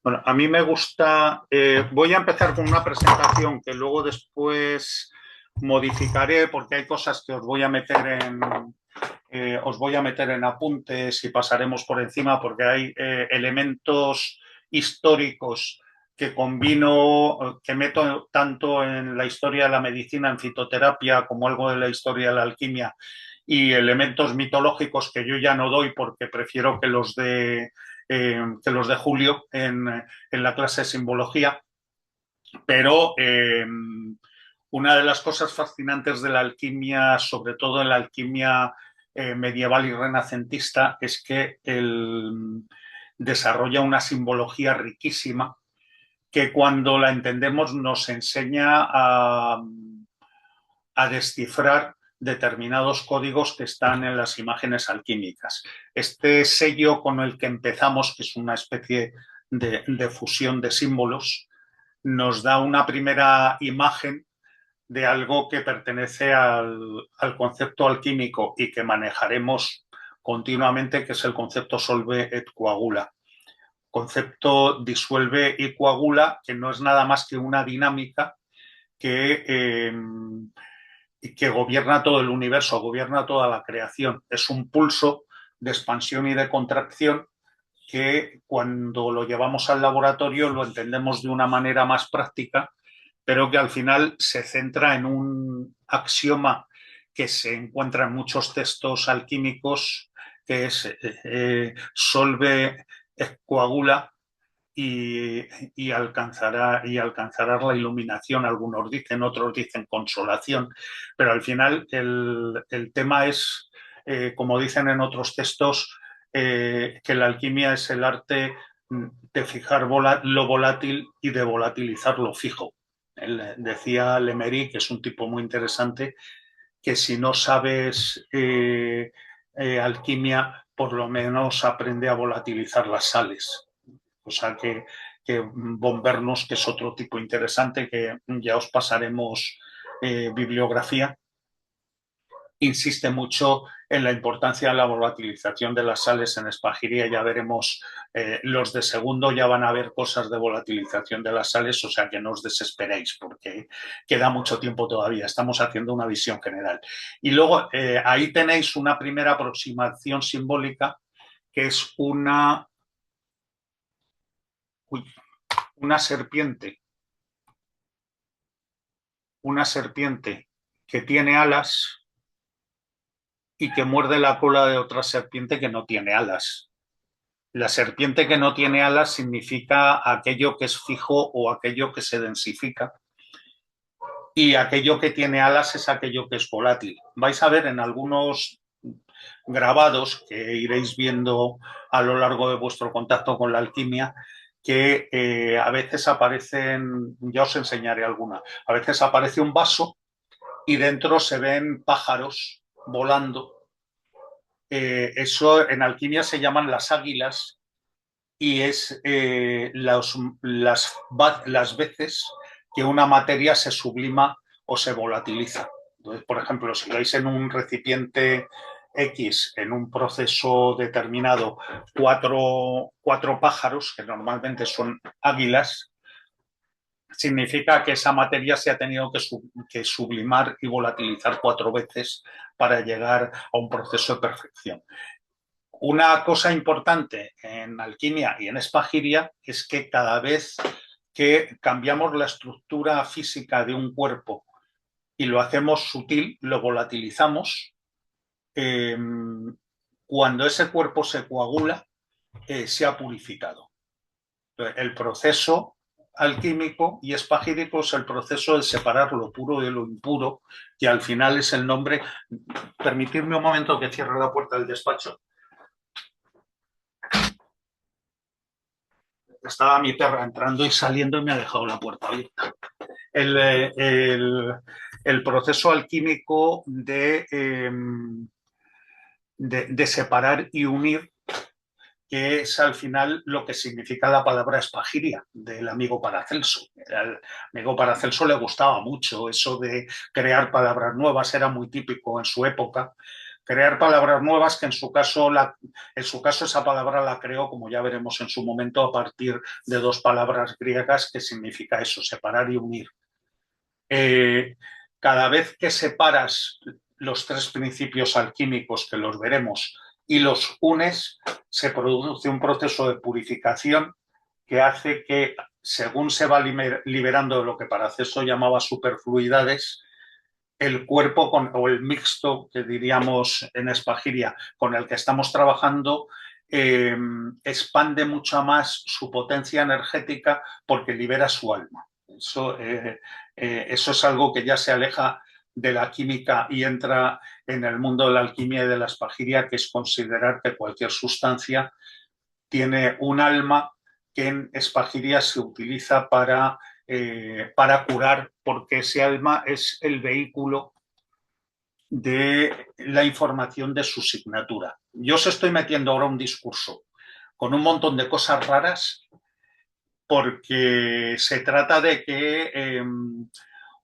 Bueno, a mí me gusta, voy a empezar con una presentación que luego después modificaré porque hay cosas que os voy a meter en apuntes y pasaremos por encima porque hay elementos históricos que combino, que meto tanto en la historia de la medicina, en fitoterapia, como algo de la historia de la alquimia y elementos mitológicos que yo ya no doy porque prefiero que los de Julio en la clase de simbología, pero una de las cosas fascinantes de la alquimia, sobre todo en la alquimia medieval y renacentista, es que desarrolla una simbología riquísima que cuando la entendemos nos enseña a descifrar determinados códigos que están en las imágenes alquímicas. Este sello con el que empezamos, que es una especie de fusión de símbolos, nos da una primera imagen de algo que pertenece al concepto alquímico y que manejaremos continuamente, que es el concepto solve et coagula. Concepto disuelve y coagula, que no es nada más que una dinámica que, que gobierna todo el universo, gobierna toda la creación. Es un pulso de expansión y de contracción que cuando lo llevamos al laboratorio lo entendemos de una manera más práctica, pero que al final se centra en un axioma que se encuentra en muchos textos alquímicos, que es solve et coagula, y alcanzará la iluminación. Algunos dicen, otros dicen consolación, pero al final el tema es, como dicen en otros textos, que la alquimia es el arte de fijar lo volátil y de volatilizar lo fijo. Él decía Lemery, que es un tipo muy interesante, que si no sabes alquimia, por lo menos aprende a volatilizar las sales. O sea que Bombernos, que es otro tipo interesante, que ya os pasaremos bibliografía, insiste mucho en la importancia de la volatilización de las sales en espagiría. Ya veremos, los de segundo ya van a ver cosas de volatilización de las sales, o sea que no os desesperéis porque queda mucho tiempo todavía. Estamos haciendo una visión general. Y luego ahí tenéis una primera aproximación simbólica que es una serpiente que tiene alas y que muerde la cola de otra serpiente que no tiene alas. La serpiente que no tiene alas significa aquello que es fijo o aquello que se densifica, y aquello que tiene alas es aquello que es volátil. Vais a ver en algunos grabados que iréis viendo a lo largo de vuestro contacto con la alquimia que a veces aparecen, ya os enseñaré alguna, a veces aparece un vaso y dentro se ven pájaros volando. Eso en alquimia se llaman las águilas y es las veces que una materia se sublima o se volatiliza. Entonces, por ejemplo, si veis en un recipiente X, en un proceso determinado, cuatro pájaros, que normalmente son águilas, significa que esa materia se ha tenido que sublimar y volatilizar 4 veces para llegar a un proceso de perfección. Una cosa importante en alquimia y en espagiria es que cada vez que cambiamos la estructura física de un cuerpo y lo hacemos sutil, lo volatilizamos, eh, cuando ese cuerpo se coagula, se ha purificado. El proceso alquímico y espagírico es el proceso de separar lo puro de lo impuro, que al final es el nombre. Permitidme un momento que cierre la puerta del despacho. Estaba mi perra entrando y saliendo y me ha dejado la puerta abierta. El proceso alquímico de separar y unir, que es al final lo que significa la palabra espagiria del amigo Paracelso. Al amigo Paracelso le gustaba mucho eso de crear palabras nuevas, era muy típico en su época crear palabras nuevas que en su caso esa palabra la creó, como ya veremos en su momento, a partir de dos palabras griegas que significa eso, separar y unir. Eh, Cada vez que separas los tres principios alquímicos, que los veremos, y los unes, se produce un proceso de purificación que hace que, según se va liberando de lo que Paracelso llamaba superfluidades, el cuerpo o el mixto, que diríamos en Espagiria, con el que estamos trabajando, expande mucho más su potencia energética porque libera su alma. Eso es algo que ya se aleja de la química y entra en el mundo de la alquimia y de la espagiria, que es considerar que cualquier sustancia tiene un alma que en espagiria se utiliza para curar, porque ese alma es el vehículo de la información de su signatura. Yo os estoy metiendo ahora un discurso con un montón de cosas raras porque se trata de que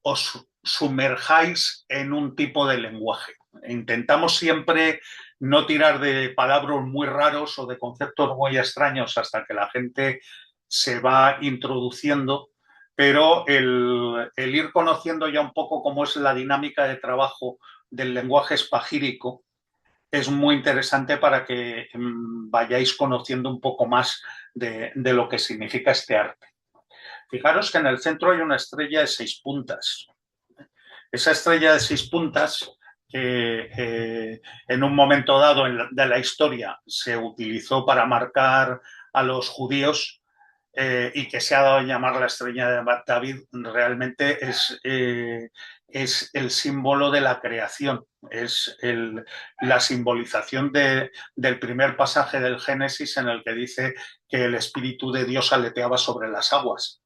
os sumerjáis en un tipo de lenguaje. Intentamos siempre no tirar de palabras muy raros o de conceptos muy extraños hasta que la gente se va introduciendo, pero el ir conociendo ya un poco cómo es la dinámica de trabajo del lenguaje espagírico es muy interesante para que vayáis conociendo un poco más de lo que significa este arte. Fijaros que en el centro hay una estrella de 6 puntas. Esa estrella de 6 puntas, que en un momento dado de la historia se utilizó para marcar a los judíos, y que se ha dado a llamar la estrella de David, realmente es el símbolo de la creación, es la simbolización del primer pasaje del Génesis, en el que dice que el Espíritu de Dios aleteaba sobre las aguas,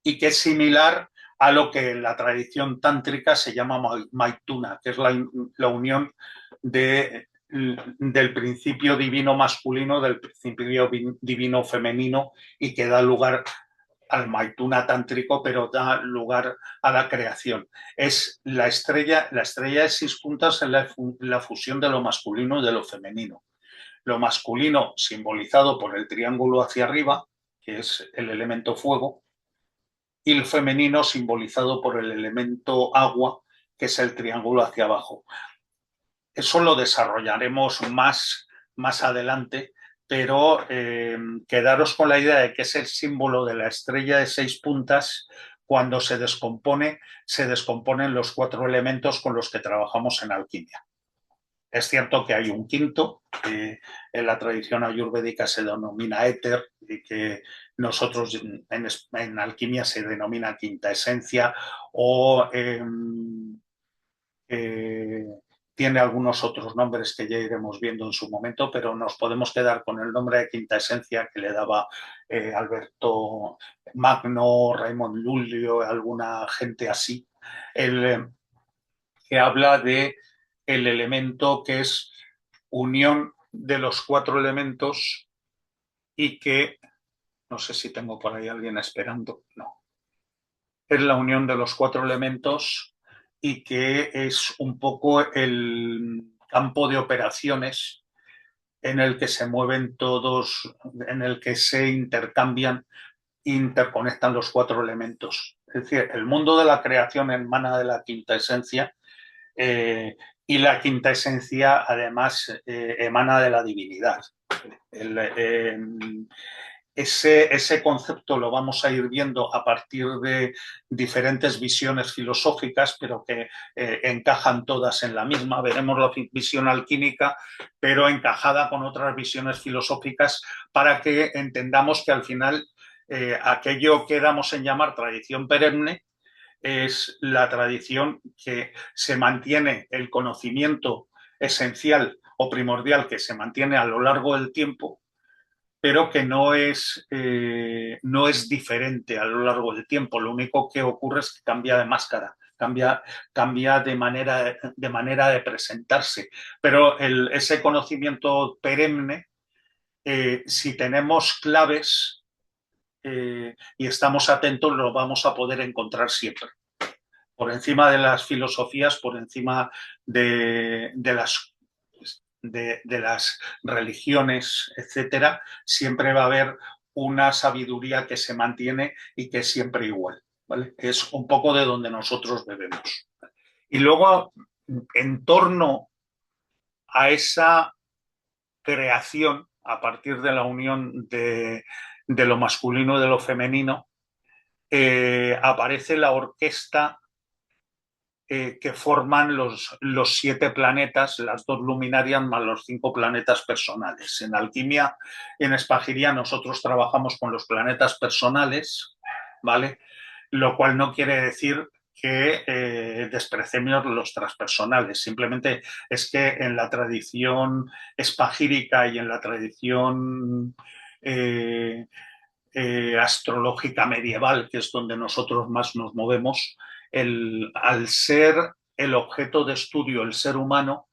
y que es similar a lo que en la tradición tántrica se llama Maituna, que es la unión del principio divino masculino, del principio divino femenino, y que da lugar al Maituna tántrico, pero da lugar a la creación. Es la estrella de 6 puntas, en la fusión de lo masculino y de lo femenino. Lo masculino simbolizado por el triángulo hacia arriba, que es el elemento fuego, y el femenino simbolizado por el elemento agua, que es el triángulo hacia abajo. Eso lo desarrollaremos más adelante, pero quedaros con la idea de que es el símbolo de la estrella de 6 puntas. Cuando se descomponen los 4 elementos con los que trabajamos en alquimia. Es cierto que hay un quinto, que en la tradición ayurvédica se denomina éter, y que nosotros en alquimia se denomina quinta esencia, o tiene algunos otros nombres que ya iremos viendo en su momento, pero nos podemos quedar con el nombre de quinta esencia que le daba Alberto Magno, Raymond Lullio, alguna gente así, que habla de el elemento que es unión de los 4 elementos, y que, no sé si tengo por ahí alguien esperando, no, es la unión de los 4 elementos, y que es un poco el campo de operaciones en el que se mueven todos, en el que se intercambian, interconectan los 4 elementos. Es decir, el mundo de la creación emana de la quinta esencia, y la quinta esencia además emana de la divinidad. Ese concepto lo vamos a ir viendo a partir de diferentes visiones filosóficas, pero que encajan todas en la misma. Veremos la visión alquímica, pero encajada con otras visiones filosóficas, para que entendamos que al final aquello que damos en llamar tradición perenne es la tradición que se mantiene, el conocimiento esencial o primordial que se mantiene a lo largo del tiempo, pero que no es diferente a lo largo del tiempo. Lo único que ocurre es que cambia de máscara, cambia de manera de presentarse. Pero ese conocimiento perenne, si tenemos claves y estamos atentos, lo vamos a poder encontrar siempre. Por encima de las filosofías, por encima de las de las religiones, etcétera, siempre va a haber una sabiduría que se mantiene y que es siempre igual, ¿vale? Es un poco de donde nosotros bebemos. Y luego, en torno a esa creación, a partir de la unión de lo masculino y de lo femenino, aparece la orquesta que forman los 7 planetas, las 2 luminarias más los 5 planetas personales. En alquimia, en espagiría, nosotros trabajamos con los planetas personales, ¿vale? Lo cual no quiere decir que despreciemos los transpersonales, simplemente es que en la tradición espagírica y en la tradición eh, astrológica medieval, que es donde nosotros más nos movemos, al ser el objeto de estudio el ser humano,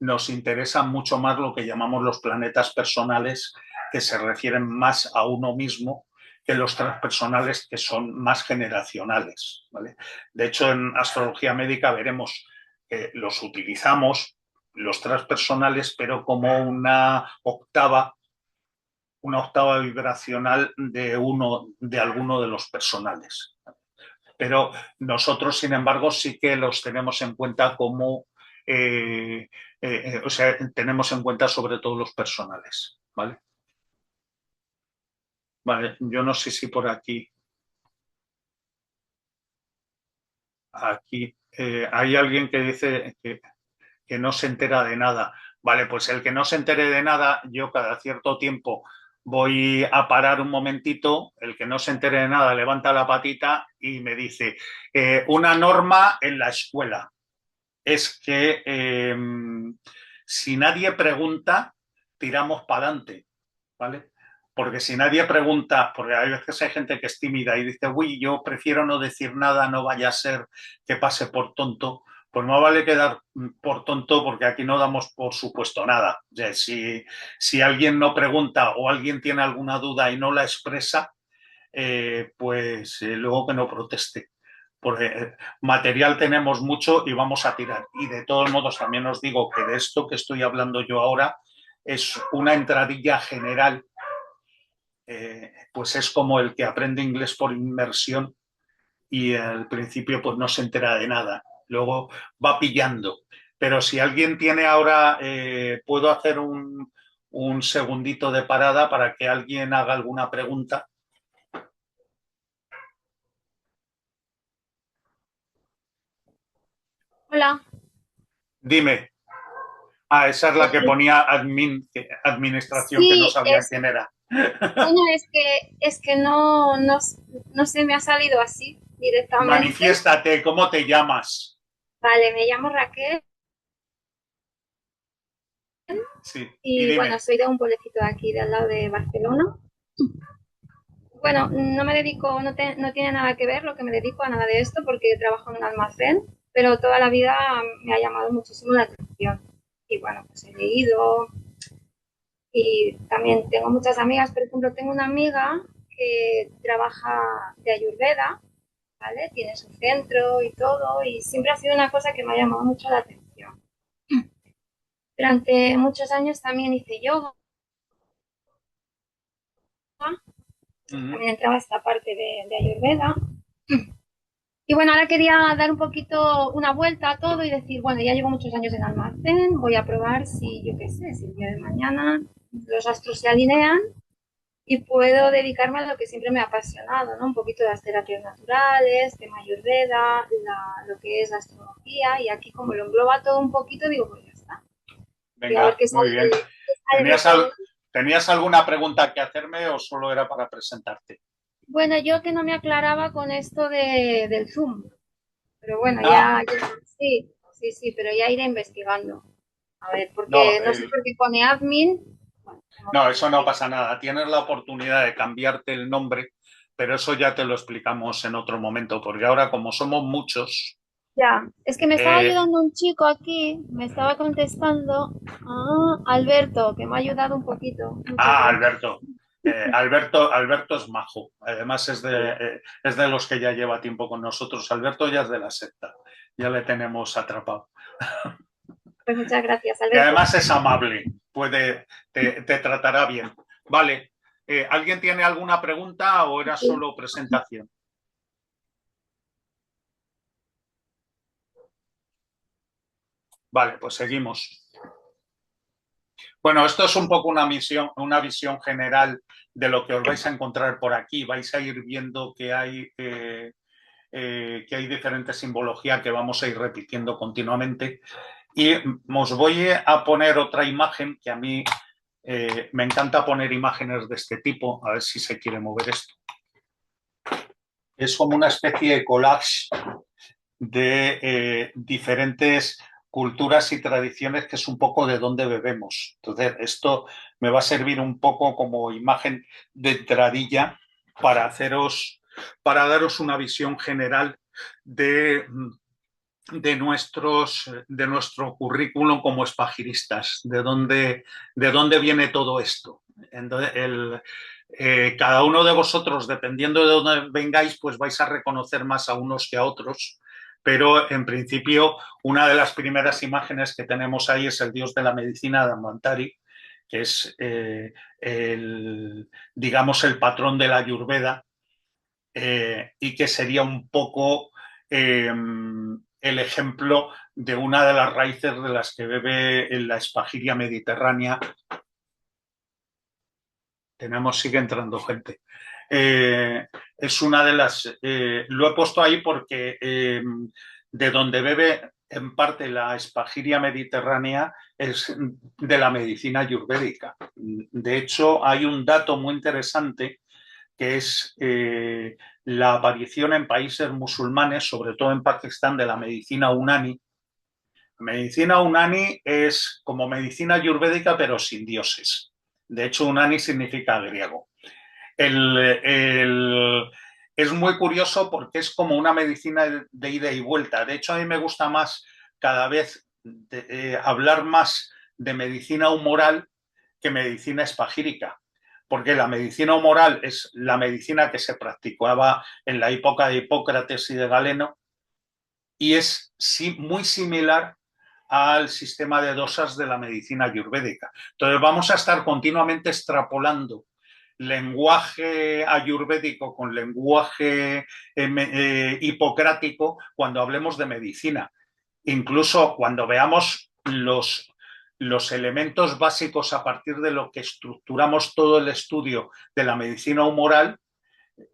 nos interesa mucho más lo que llamamos los planetas personales, que se refieren más a uno mismo, que los transpersonales, que son más generacionales, ¿vale? De hecho, en astrología médica veremos que los utilizamos, los transpersonales, pero como una octava vibracional de alguno de los personales. Pero nosotros, sin embargo, sí que los tenemos en cuenta como, o sea, tenemos en cuenta sobre todo los personales, ¿vale? Vale, yo no sé si por aquí hay alguien que dice que no se entera de nada. Vale, pues el que no se entere de nada, yo cada cierto tiempo voy a parar un momentito, el que no se entere de nada levanta la patita y me dice, una norma en la escuela es que si nadie pregunta, tiramos para adelante, ¿vale? Porque si nadie pregunta, porque hay veces hay gente que es tímida y dice, uy, yo prefiero no decir nada, no vaya a ser que pase por tonto, pues no vale quedar por tonto porque aquí no damos por supuesto nada. O sea, si alguien no pregunta o alguien tiene alguna duda y no la expresa, pues luego que no proteste. Porque material tenemos mucho y vamos a tirar. Y de todos modos también os digo que de esto que estoy hablando yo ahora es una entradilla general, pues es como el que aprende inglés por inmersión y al principio pues no se entera de nada, luego va pillando. Pero si alguien tiene ahora, puedo hacer un segundito de parada para que alguien haga alguna pregunta. Hola. Dime. Ah, esa es la que ponía administración, que no Sí, sabía quién era. bueno, es que no se me ha salido así directamente. Manifiéstate, ¿cómo te llamas? Vale, me llamo Raquel Sí, y y bueno, dime. soy de un pueblecito de aquí, de al lado de Barcelona. Bueno, no me dedico, no tiene nada que ver lo que me dedico a nada de esto porque trabajo en un almacén, pero toda la vida me ha llamado muchísimo la atención. Y bueno, pues he leído y también tengo muchas amigas, por ejemplo, tengo una amiga que trabaja de Ayurveda, ¿vale? Tiene su centro y todo, y siempre ha sido una cosa que me ha llamado mucho la atención. Durante muchos años también hice yoga, Mm. también entraba esta parte de Ayurveda. Y bueno, ahora quería dar un poquito una vuelta a todo y decir, bueno, ya llevo muchos años en almacén, voy a probar si, yo qué sé, si el día de mañana los astros se alinean y puedo dedicarme a lo que siempre me ha apasionado, ¿no? Un poquito de las terapias naturales, tema Ayurveda, lo que es la astrología, y aquí como lo engloba todo un poquito, digo, pues ya está. Y a ver Venga, muy bien. qué sale de ¿Tenías, todo. ¿Tenías alguna pregunta que hacerme o solo era para presentarte? Bueno, yo que no me aclaraba con esto del Zoom, pero bueno, Ah, sí, sí, sí, pero ya iré investigando. A ver, no, porque no sé por qué pone admin. Bueno, tengo no, que eso no investigar. pasa nada. Tienes la oportunidad de cambiarte el nombre, pero eso ya te lo explicamos en otro momento, porque ahora como somos muchos, Ya, es que me estaba eh, ayudando un chico aquí, me estaba contestando, Alberto, que me ha ayudado un poquito. Muchas gracias. Alberto. Alberto es majo. Además es de los que ya lleva tiempo con nosotros. Alberto ya es de la secta. Ya le tenemos atrapado. Pues muchas gracias, Y Alberto. además es amable, te tratará bien. Vale, ¿alguien tiene alguna pregunta o era Sí. solo presentación? Vale, pues seguimos. Bueno, esto es un poco una visión general de lo que os vais a encontrar por aquí. Vais a ir viendo que hay diferente simbología que vamos a ir repitiendo continuamente. Y os voy a poner otra imagen que a mí me encanta poner imágenes de este tipo. A ver si se quiere mover esto. Es como una especie de collage de diferentes culturas y tradiciones, que es un poco de dónde bebemos. Entonces, esto me va a servir un poco como imagen de entradilla para para daros una visión general de nuestro currículum como espagiristas, de dónde viene todo esto. Entonces, cada uno de vosotros, dependiendo de dónde vengáis, pues vais a reconocer más a unos que a otros, pero en principio una de las primeras imágenes que tenemos ahí es el dios de la medicina, Dhanvantari, que es, digamos, el patrón de la Ayurveda, y que sería un poco el ejemplo de una de las raíces de las que bebe en la espagiria mediterránea. Sigue entrando gente. Es una de las. Lo he puesto ahí porque de donde bebe en parte la espagiria mediterránea es de la medicina ayurvédica. De hecho, hay un dato muy interesante que es la aparición en países musulmanes, sobre todo en Pakistán, de la medicina unani. La medicina unani es como medicina ayurvédica, pero sin dioses. De hecho, unani significa griego. El, el, es muy curioso porque es como una medicina de ida y vuelta. De hecho, a mí me gusta más cada vez hablar más de medicina humoral que medicina espagírica, porque la medicina humoral es la medicina que se practicaba en la época de Hipócrates y de Galeno y es muy similar al sistema de dosas de la medicina ayurvédica. Entonces vamos a estar continuamente extrapolando lenguaje ayurvédico con lenguaje hipocrático cuando hablemos de medicina. Incluso cuando veamos los elementos básicos a partir de lo que estructuramos todo el estudio de la medicina humoral,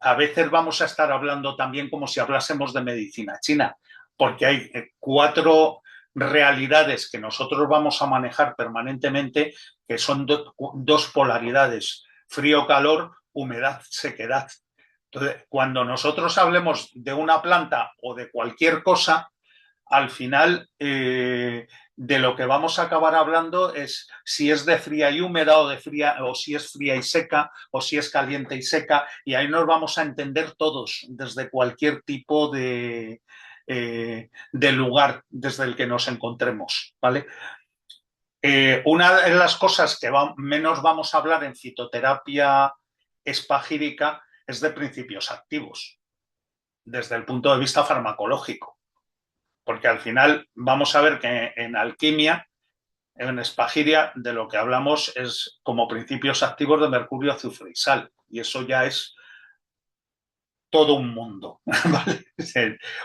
a veces vamos a estar hablando también como si hablásemos de medicina china, porque hay cuatro realidades que nosotros vamos a manejar permanentemente, que son dos polaridades: frío, calor, humedad, sequedad. Entonces, cuando nosotros hablemos de una planta o de cualquier cosa, al final de lo que vamos a acabar hablando es si es de fría y húmeda o si es fría y seca o si es caliente y seca, y ahí nos vamos a entender todos desde cualquier tipo de lugar desde el que nos encontremos, ¿vale? Una de las cosas que menos vamos a hablar en fitoterapia espagírica es de principios activos, desde el punto de vista farmacológico, porque al final vamos a ver que en alquimia, en espagiria, de lo que hablamos es como principios activos de mercurio, azufre y sal, y eso ya es todo un mundo. ¿Vale?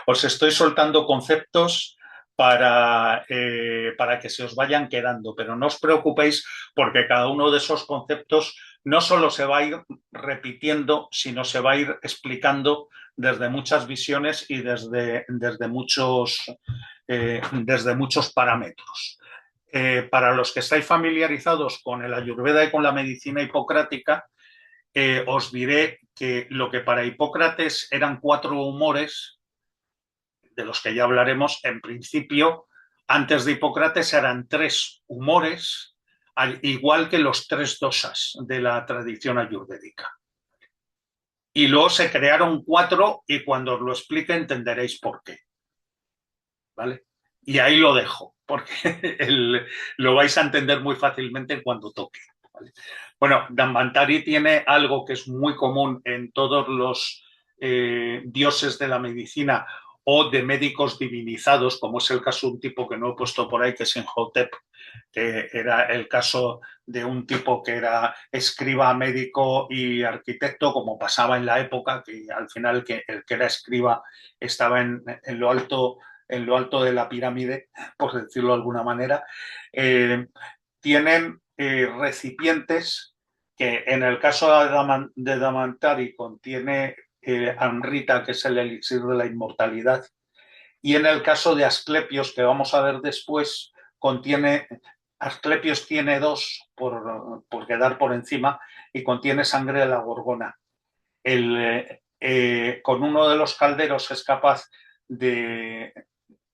Os estoy soltando conceptos para que se os vayan quedando, pero no os preocupéis porque cada uno de esos conceptos no solo se va a ir repitiendo, sino se va a ir explicando desde muchas visiones y desde muchos parámetros. Para los que estáis familiarizados con el Ayurveda y con la medicina hipocrática, os diré que lo que para Hipócrates eran 4 humores, de los que ya hablaremos, en principio, antes de Hipócrates eran 3 humores, al igual que los 3 dosas de la tradición ayurvédica. Y luego se crearon 4 y cuando os lo explique entenderéis por qué. ¿Vale? Y ahí lo dejo, porque lo vais a entender muy fácilmente cuando toque. ¿Vale? Bueno, Dhanvantari tiene algo que es muy común en todos los dioses de la medicina o de médicos divinizados, como es el caso de un tipo que no he puesto por ahí, que es Imhotep, que era el caso de un tipo que era escriba, médico y arquitecto, como pasaba en la época, que al final el que era escriba estaba en lo alto de la pirámide, por decirlo de alguna manera. Tienen recipientes que en el caso de Damantari contiene Amrita, que es el elixir de la inmortalidad, y en el caso de Asclepios, que vamos a ver después, Asclepios tiene dos por quedar por encima y contiene sangre de la gorgona. Con uno de los calderos es capaz de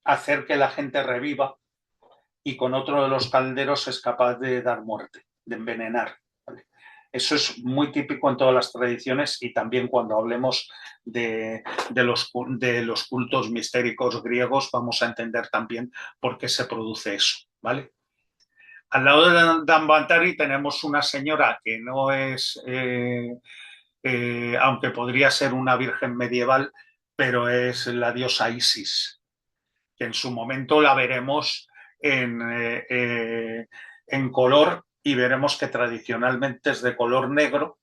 hacer que la gente reviva y con otro de los calderos es capaz de dar muerte, de envenenar. ¿Vale? Eso es muy típico en todas las tradiciones y también cuando hablemos de los cultos mistéricos griegos vamos a entender también por qué se produce eso. ¿Vale? Al lado de Dambantari tenemos una señora que no es, aunque podría ser una virgen medieval, pero es la diosa Isis, que en su momento la veremos en, en color y veremos que tradicionalmente es de color negro,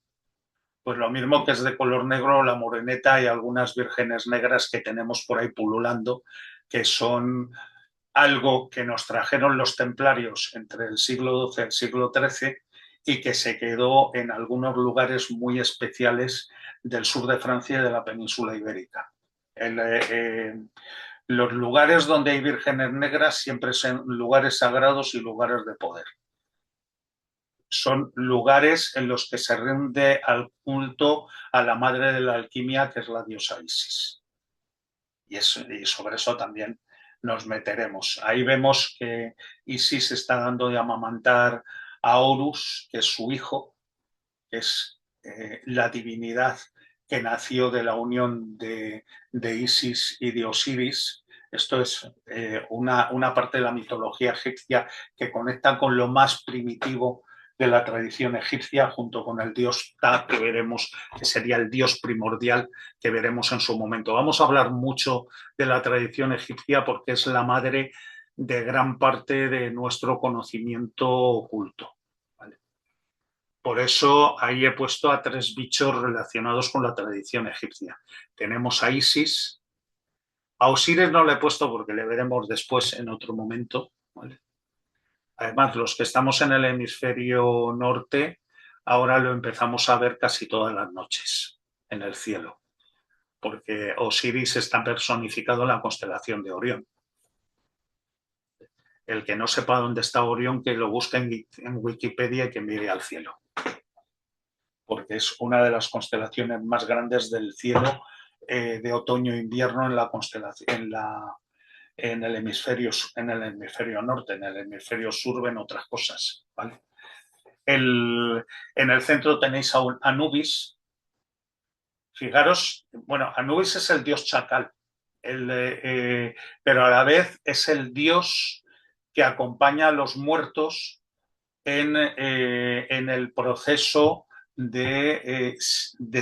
pues lo mismo que es de color negro la moreneta y algunas vírgenes negras que tenemos por ahí pululando, que son algo que nos trajeron los templarios entre el siglo XII y el siglo XIII y que se quedó en algunos lugares muy especiales del sur de Francia y de la península ibérica. Los lugares donde hay vírgenes negras siempre son lugares sagrados y lugares de poder. Son lugares en los que se rinde al culto a la madre de la alquimia, que es la diosa Isis. Y sobre eso también nos meteremos. Ahí vemos que Isis está dando de amamantar a Horus, que es su hijo, que es la divinidad que nació de la unión de Isis y de Osiris. Esto es una parte de la mitología egipcia que conecta con lo más primitivo de la tradición egipcia, junto con el dios Ta, que veremos que sería el dios primordial, que veremos en su momento. Vamos a hablar mucho de la tradición egipcia porque es la madre de gran parte de nuestro conocimiento oculto. ¿Vale? Por eso ahí he puesto a tres bichos relacionados con la tradición egipcia. Tenemos a Isis, a Osiris no le he puesto porque le veremos después en otro momento, ¿vale? Además, los que estamos en el hemisferio norte, ahora lo empezamos a ver casi todas las noches en el cielo, porque Osiris está personificado en la constelación de Orión. El que no sepa dónde está Orión, que lo busque en Wikipedia y que mire al cielo, porque es una de las constelaciones más grandes del cielo de otoño e invierno en la constelación, en el hemisferio norte. En el hemisferio sur ven otras cosas, ¿vale? En el centro tenéis a Anubis. Fijaros, bueno, Anubis es el dios chacal, pero a la vez es el dios que acompaña a los muertos en el proceso de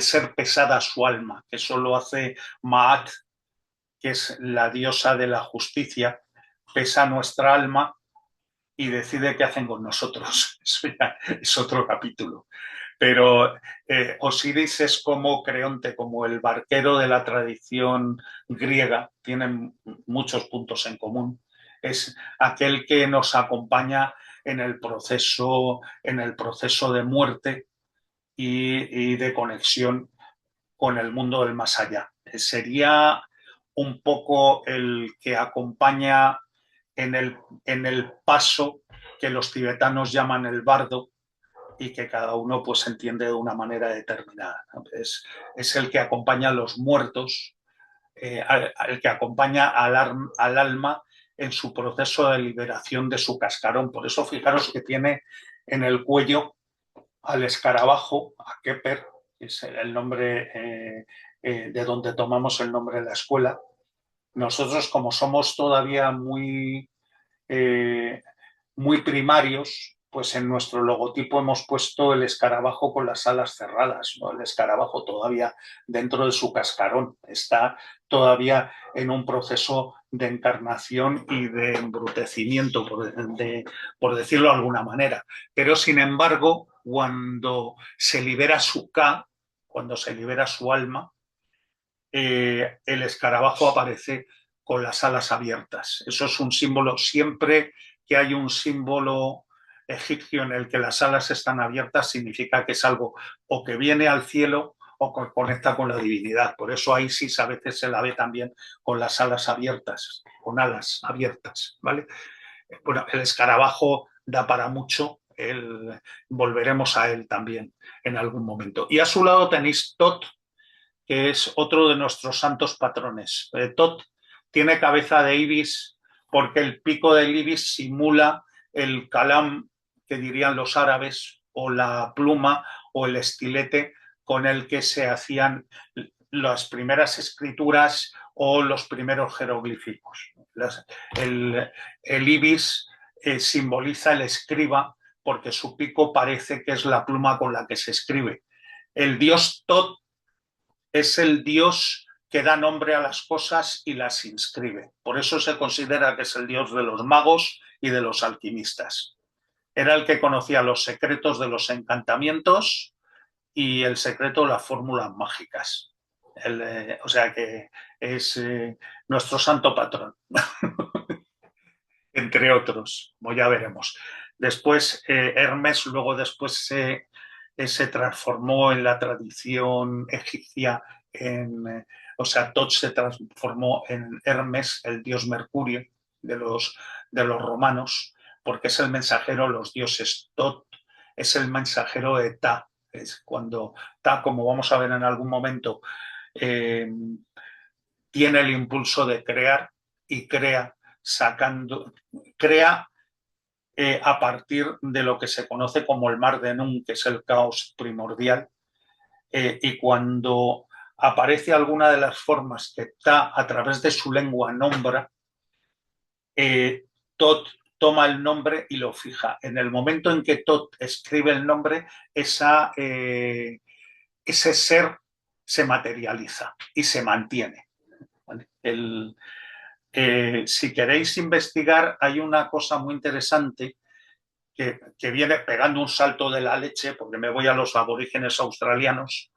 ser pesada su alma, que eso lo hace Maat, que es la diosa de la justicia, pesa nuestra alma y decide qué hacen con nosotros. Eso ya es otro capítulo. Pero Osiris es como Creonte, como el barquero de la tradición griega, tienen muchos puntos en común. Es aquel que nos acompaña en el proceso de muerte y de conexión con el mundo del más allá. Sería un poco el que acompaña en el paso que los tibetanos llaman el bardo y que cada uno pues entiende de una manera determinada. Es el que acompaña a los muertos, el que acompaña al alma en su proceso de liberación de su cascarón. Por eso fijaros que tiene en el cuello al escarabajo, a Keper, que es el nombre de donde tomamos el nombre de la escuela. Nosotros, como somos todavía muy primarios, pues en nuestro logotipo hemos puesto el escarabajo con las alas cerradas, ¿no? El escarabajo todavía dentro de su cascarón, está todavía en un proceso de encarnación y de embrutecimiento, por decirlo de alguna manera. Pero, sin embargo, cuando se libera su K, cuando se libera su alma, el escarabajo aparece con las alas abiertas. Eso es un símbolo. Siempre que hay un símbolo egipcio en el que las alas están abiertas, significa que es algo o que viene al cielo o que conecta con la divinidad. Por eso a Isis a veces se la ve también con las alas abiertas, con alas abiertas, ¿vale? Bueno, el escarabajo da para mucho, volveremos a él también en algún momento. Y a su lado tenéis Tot, que es otro de nuestros santos patrones. Tot tiene cabeza de ibis porque el pico del ibis simula el calam, que dirían los árabes, o la pluma o el estilete con el que se hacían las primeras escrituras o los primeros jeroglíficos. El ibis simboliza el escriba porque su pico parece que es la pluma con la que se escribe. El dios Tot es el dios que da nombre a las cosas y las inscribe. Por eso se considera que es el dios de los magos y de los alquimistas. Era el que conocía los secretos de los encantamientos y el secreto de las fórmulas mágicas. O sea que es nuestro santo patrón, entre otros, como ya veremos. Después, Hermes luego después se transformó en la tradición egipcia, o sea, Tot se transformó en Hermes, el dios Mercurio de los romanos, porque es el mensajero, los dioses Tot, es el mensajero de Ta. Es cuando Ta, como vamos a ver en algún momento, eh, tiene el impulso de crear y crea a partir de lo que se conoce como el mar de Nun, que es el caos primordial, y cuando aparece alguna de las formas que Ta a través de su lengua nombra, Tot toma el nombre y lo fija. En el momento en que Tot escribe el nombre, ese ser se materializa y se mantiene. ¿Vale? Si queréis investigar, hay una cosa muy interesante que viene pegando un salto de la leche, porque me voy a los aborígenes australianos.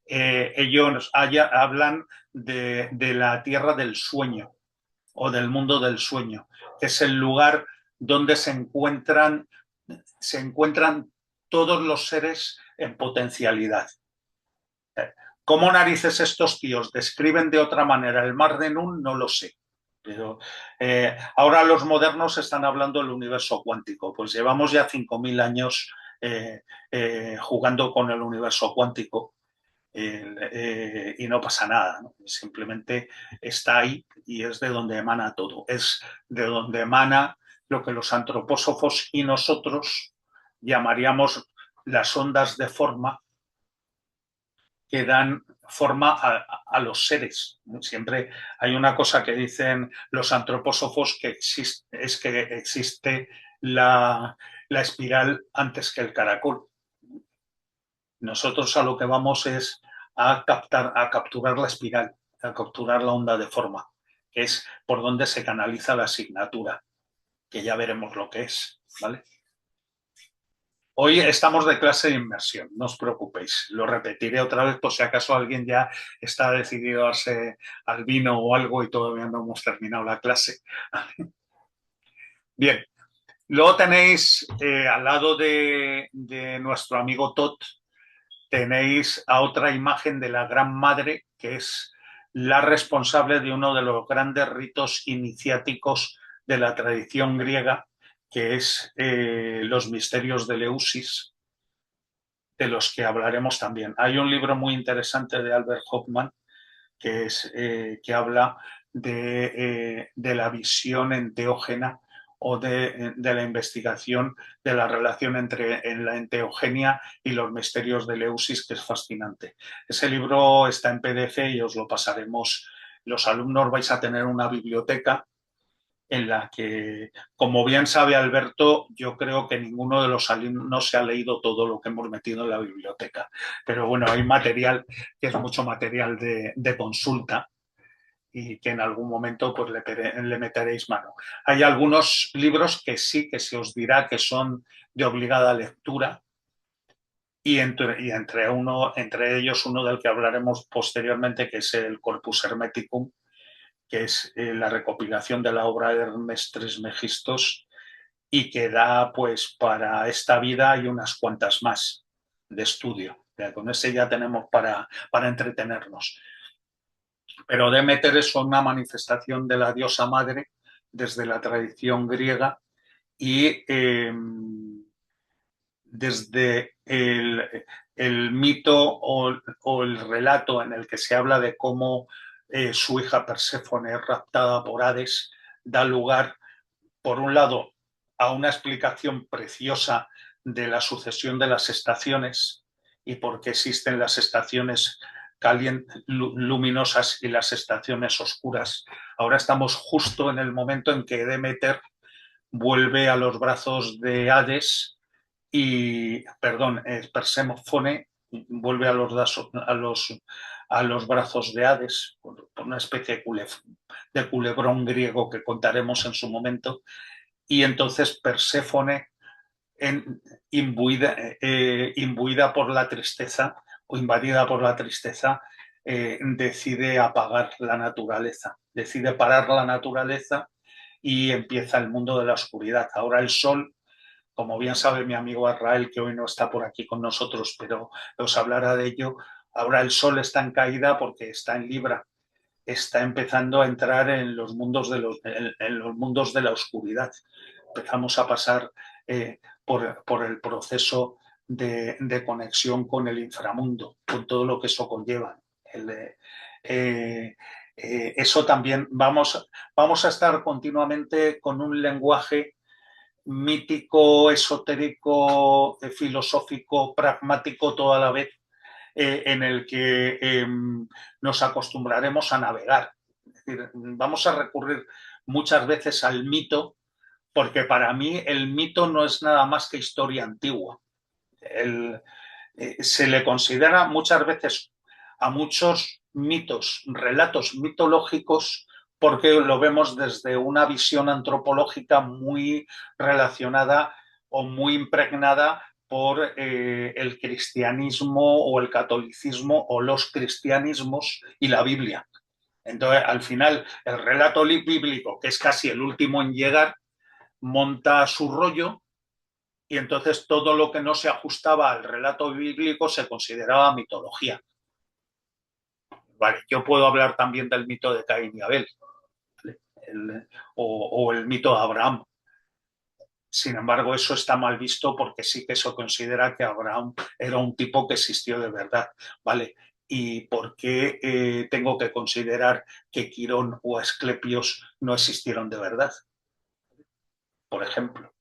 Ellos hablan de la tierra del sueño o del mundo del sueño, que es el lugar donde se encuentran todos los seres en potencialidad. ¿Cómo narices estos tíos describen de otra manera el mar de Nun? No lo sé. Pero ahora los modernos están hablando del universo cuántico. Pues llevamos ya 5.000 años jugando con el universo cuántico y no pasa nada, ¿no? Simplemente está ahí y es de donde emana todo. Es de donde emana lo que los antropósofos y nosotros llamaríamos las ondas de forma que dan forma a los seres. Siempre hay una cosa que dicen los antropósofos que es que existe la espiral antes que el caracol. Nosotros a lo que vamos es a capturar la espiral, a capturar la onda de forma, que es por donde se canaliza la asignatura, que ya veremos lo que es, ¿vale? Hoy estamos de clase de inmersión, no os preocupéis. Lo repetiré otra vez por si acaso alguien ya está decidido a darse al vino o algo y todavía no hemos terminado la clase. Bien, luego tenéis al lado de nuestro amigo Tot, tenéis a otra imagen de la Gran Madre, que es la responsable de uno de los grandes ritos iniciáticos de la tradición griega, que es los misterios de Eleusis, de los que hablaremos también. Hay un libro muy interesante de Albert Hoffman que habla de la visión enteógena o de la investigación de la relación entre la enteogenia y los misterios de Eleusis, que es fascinante. Ese libro está en PDF y os lo pasaremos. Los alumnos vais a tener una biblioteca en la que, como bien sabe Alberto, yo creo que ninguno de los alumnos se ha leído todo lo que hemos metido en la biblioteca. Pero bueno, hay material que es mucho material de consulta y que en algún momento pues le meteréis mano. Hay algunos libros que sí que se os dirá que son de obligada lectura, y entre ellos uno del que hablaremos posteriormente, que es el Corpus Hermeticum, que es la recopilación de la obra de Hermes Trismegistos y que da pues para esta vida y unas cuantas más de estudio. Con ese ya tenemos para entretenernos. Pero Demeter es una manifestación de la diosa madre desde la tradición griega y desde el mito o el relato en el que se habla de cómo su hija Perséfone es raptada por Hades, da lugar, por un lado, a una explicación preciosa de la sucesión de las estaciones y por qué existen las estaciones luminosas y las estaciones oscuras. Ahora estamos justo en el momento en que Demeter vuelve a los brazos de Hades y, perdón, Perséfone vuelve a los brazos de Hades por una especie de culebrón griego que contaremos en su momento, y entonces Perséfone, imbuida por la tristeza o invadida por la tristeza, decide apagar la naturaleza, decide parar la naturaleza y empieza el mundo de la oscuridad. Ahora el sol, como bien sabe mi amigo Arrael, que hoy no está por aquí con nosotros, pero os hablará de ello, ahora el sol está en caída porque está en Libra, está empezando a entrar en los mundos en los mundos de la oscuridad. Empezamos a pasar por el proceso de conexión con el inframundo, con todo lo que eso conlleva. Eso también vamos a estar continuamente con un lenguaje mítico, esotérico, filosófico, pragmático toda la vez, en el que nos acostumbraremos a navegar. Es decir, vamos a recurrir muchas veces al mito, porque para mí el mito no es nada más que historia antigua. Se le considera muchas veces a muchos mitos, relatos mitológicos, porque lo vemos desde una visión antropológica muy relacionada o muy impregnada por el cristianismo o el catolicismo o los cristianismos y la Biblia. Entonces, al final, el relato bíblico, que es casi el último en llegar, monta su rollo y entonces todo lo que no se ajustaba al relato bíblico se consideraba mitología. Vale, yo puedo hablar también del mito de Caín y Abel, ¿vale? O el mito de Abraham. Sin embargo, eso está mal visto porque sí que se considera que Abraham era un tipo que existió de verdad, ¿vale? ¿Y por qué tengo que considerar que Quirón o Asclepios no existieron de verdad? Por ejemplo.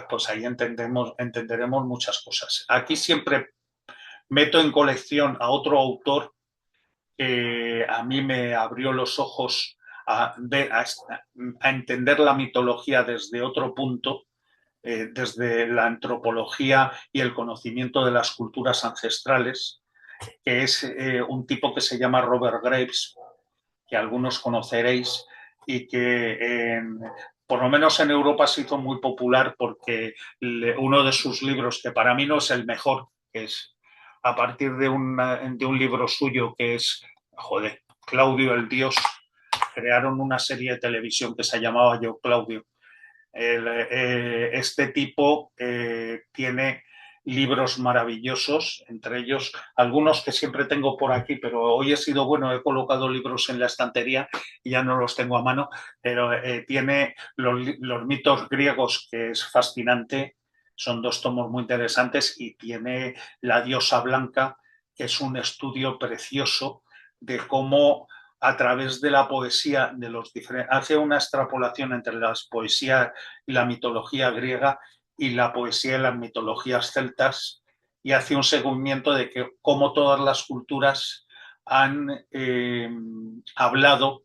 Pues ahí entenderemos muchas cosas. Aquí siempre meto en colección a otro autor que a mí me abrió los ojos a entender la mitología desde otro punto, desde la antropología y el conocimiento de las culturas ancestrales, que es un tipo que se llama Robert Graves, que algunos conoceréis y que por lo menos en Europa se hizo muy popular porque uno de sus libros, que para mí no es el mejor, que es a partir de un libro suyo que es, joder, Claudio el Dios, crearon una serie de televisión que se llamaba Yo Claudio. Este tipo tiene libros maravillosos, entre ellos algunos que siempre tengo por aquí, pero hoy he sido bueno, he colocado libros en la estantería y ya no los tengo a mano, pero tiene los mitos griegos, que es fascinante, son 2 tomos muy interesantes, y tiene La diosa blanca, que es un estudio precioso de cómo a través de la poesía de los diferentes, hace una extrapolación entre las poesías y la mitología griega y la poesía y las mitologías celtas, y hace un seguimiento de que cómo todas las culturas han hablado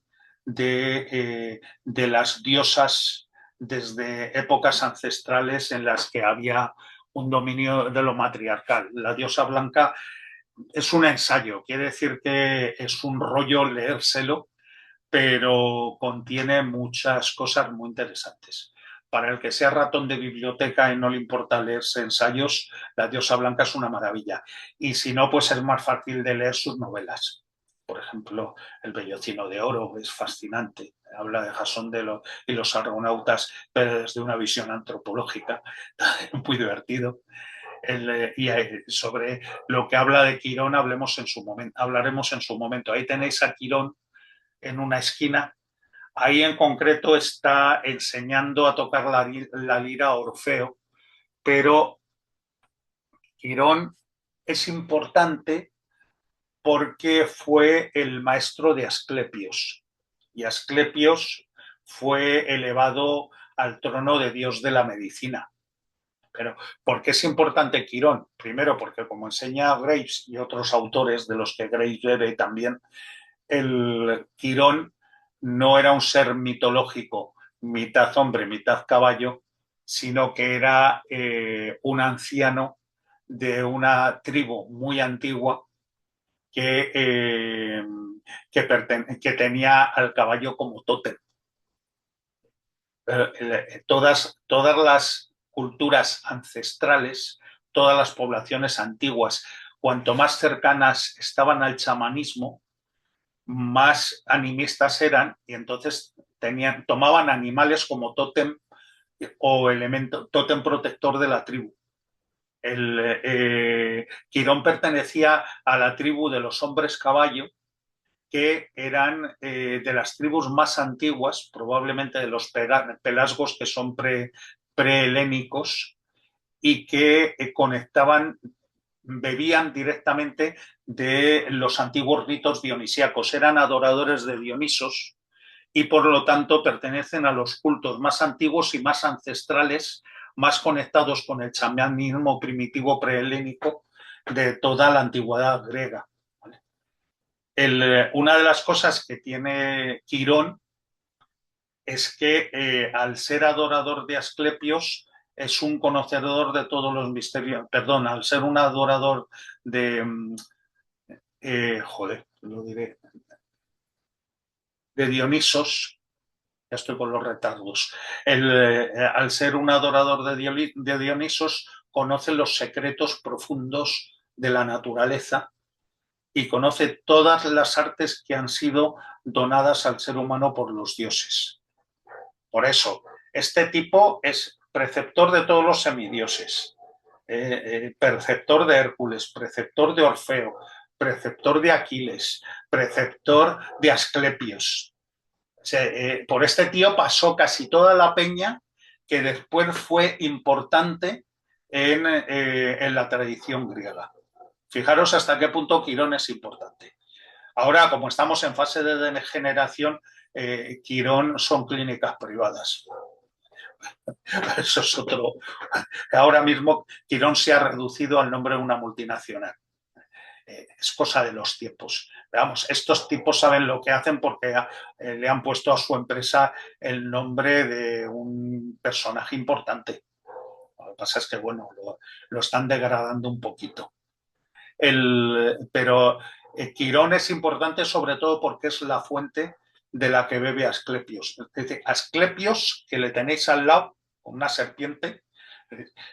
de las diosas desde épocas ancestrales en las que había un dominio de lo matriarcal. La diosa blanca es un ensayo, quiere decir que es un rollo leérselo, pero contiene muchas cosas muy interesantes. Para el que sea ratón de biblioteca y no le importa leerse ensayos, La diosa blanca es una maravilla. Y si no, pues es más fácil de leer sus novelas. Por ejemplo, El Bellocino de Oro es fascinante. Habla de Jasón y los argonautas, pero desde una visión antropológica. Muy divertido. Sobre lo que habla de Quirón hablaremos en su momento. Ahí tenéis a Quirón en una esquina. Ahí en concreto está enseñando a tocar la lira a Orfeo, pero Quirón es importante porque fue el maestro de Asclepios y Asclepios fue elevado al trono de dios de la medicina. Pero ¿por qué es importante Quirón? Primero porque, como enseña Graves y otros autores de los que Graves bebe también, el Quirón no era un ser mitológico, mitad hombre, mitad caballo, sino que era un anciano de una tribu muy antigua que, que tenía al caballo como tótem. Todas las culturas ancestrales, todas las poblaciones antiguas, cuanto más cercanas estaban al chamanismo, más animistas eran y entonces tomaban animales como tótem o elemento, tótem protector de la tribu. Quirón pertenecía a la tribu de los hombres caballo, que eran de las tribus más antiguas, probablemente de los pelasgos, que son prehelénicos, y que conectaban, bebían directamente de los antiguos ritos dionisíacos. Eran adoradores de Dionisos y por lo tanto pertenecen a los cultos más antiguos y más ancestrales, más conectados con el chamanismo primitivo prehelénico de toda la antigüedad griega. Una de las cosas que tiene Quirón es que al ser adorador de Asclepios es un conocedor de todos los misterios, perdón, al ser un adorador de, lo diré, de Dionisos, ya estoy con los retardos, al ser un adorador de Dionisos conoce los secretos profundos de la naturaleza y conoce todas las artes que han sido donadas al ser humano por los dioses. Por eso, este tipo es preceptor de todos los semidioses, preceptor de Hércules, preceptor de Orfeo, preceptor de Aquiles, preceptor de Asclepios. O sea, por este tío pasó casi toda la peña que después fue importante en la tradición griega. Fijaros hasta qué punto Quirón es importante. Ahora, como estamos en fase de degeneración, Quirón son clínicas privadas. Eso es otro. Ahora mismo Quirón se ha reducido al nombre de una multinacional. Es cosa de los tiempos. Vamos, estos tipos saben lo que hacen porque le han puesto a su empresa el nombre de un personaje importante. Lo que pasa es que, bueno, lo están degradando un poquito. Pero Quirón es importante sobre todo porque es la fuente de la que bebe Asclepios. Es decir, Asclepios, que le tenéis al lado, con una serpiente,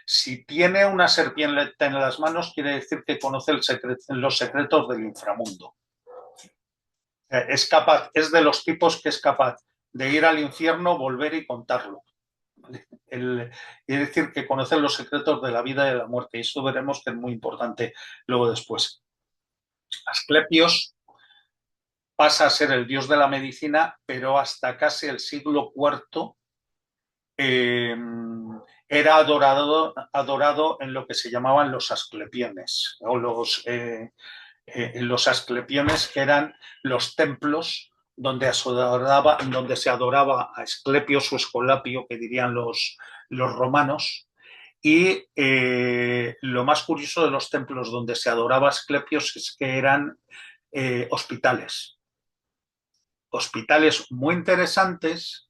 si tiene una serpiente en las manos, quiere decir que conoce los secretos del inframundo. Es de los tipos que es capaz de ir al infierno, volver y contarlo. Es decir, que conoce los secretos de la vida y de la muerte. Y esto veremos que es muy importante luego después. Asclepios pasa a ser el dios de la medicina, pero hasta casi el siglo IV era adorado en lo que se llamaban los asclepiones, o los asclepiones, que eran los templos donde se adoraba a Asclepios o Escolapio, que dirían los romanos. Y lo más curioso de los templos donde se adoraba a Asclepios es que eran hospitales hospitales muy interesantes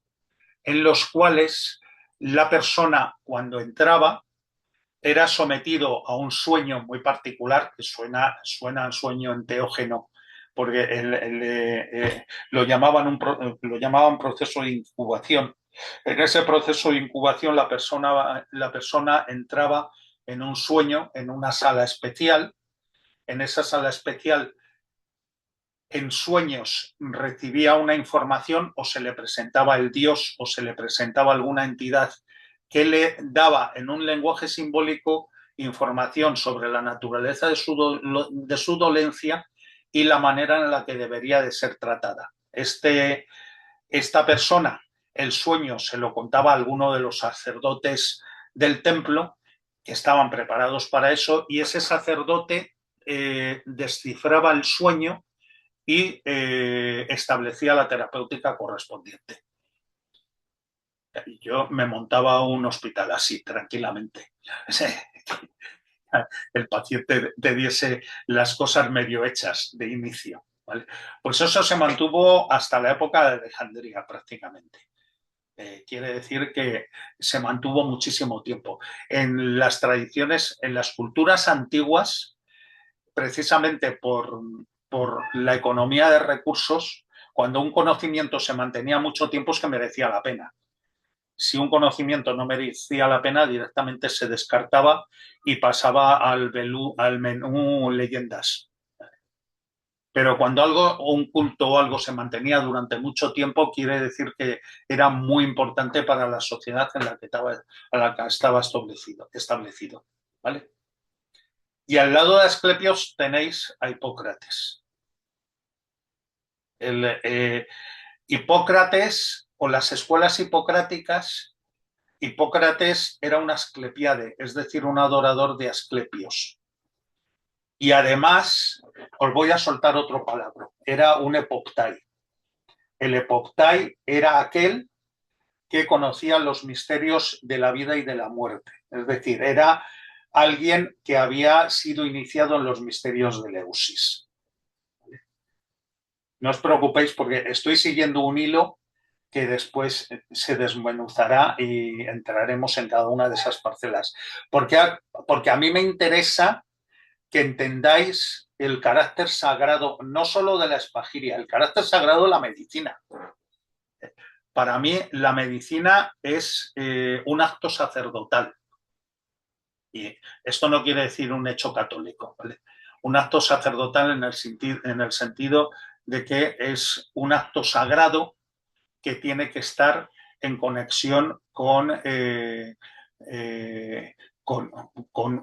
en los cuales la persona cuando entraba era sometido a un sueño muy particular, que suena a sueño enteógeno, porque lo llamaban proceso de incubación. En ese proceso de incubación la persona entraba en un sueño, en una sala especial. En esa sala especial, en sueños, recibía una información o se le presentaba el dios o se le presentaba alguna entidad que le daba en un lenguaje simbólico información sobre la naturaleza de su dolencia y la manera en la que debería de ser tratada. Esta persona, el sueño se lo contaba a alguno de los sacerdotes del templo que estaban preparados para eso, y ese sacerdote descifraba el sueño y establecía la terapéutica correspondiente. Yo me montaba a un hospital así, tranquilamente. El paciente te diese las cosas medio hechas de inicio. ¿Vale? Pues eso se mantuvo hasta la época de Alejandría prácticamente. Quiere decir que se mantuvo muchísimo tiempo. En las tradiciones, en las culturas antiguas, precisamente por la economía de recursos, cuando un conocimiento se mantenía mucho tiempo es que merecía la pena. Si un conocimiento no merecía la pena, directamente se descartaba y pasaba al menú leyendas. Pero cuando algo, o un culto o algo se mantenía durante mucho tiempo, quiere decir que era muy importante para la sociedad en la que estaba establecido. ¿Vale? Y al lado de Asclepios tenéis a Hipócrates. Hipócrates, o las escuelas hipocráticas, Hipócrates era un asclepiade, es decir, un adorador de Asclepios. Y además, os voy a soltar otro palabra, era un epoptai. El epoptai era aquel que conocía los misterios de la vida y de la muerte. Es decir, era alguien que había sido iniciado en los misterios de Eleusis. No os preocupéis porque estoy siguiendo un hilo que después se desmenuzará y entraremos en cada una de esas parcelas. Porque a mí me interesa que entendáis el carácter sagrado, no solo de la espagiria, el carácter sagrado de la medicina. Para mí, la medicina es un acto sacerdotal. Y esto no quiere decir un hecho católico, ¿vale? Un acto sacerdotal en el sentido de que es un acto sagrado que tiene que estar en conexión con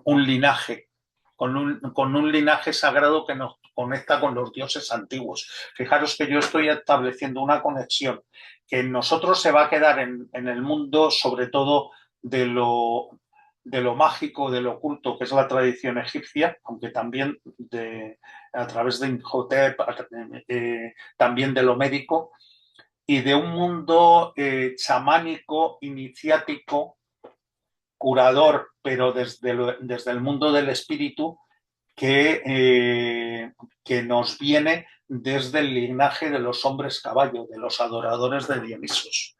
un linaje, con un linaje sagrado que nos conecta con los dioses antiguos. Fijaros que yo estoy estableciendo una conexión que en nosotros se va a quedar en el mundo, sobre todo de lo mágico, de lo oculto, que es la tradición egipcia, aunque también a través de Imhotep, también de lo médico, y de un mundo chamánico, iniciático, curador, pero desde el mundo del espíritu, que nos viene desde el linaje de los hombres caballo, de los adoradores de Dionisos.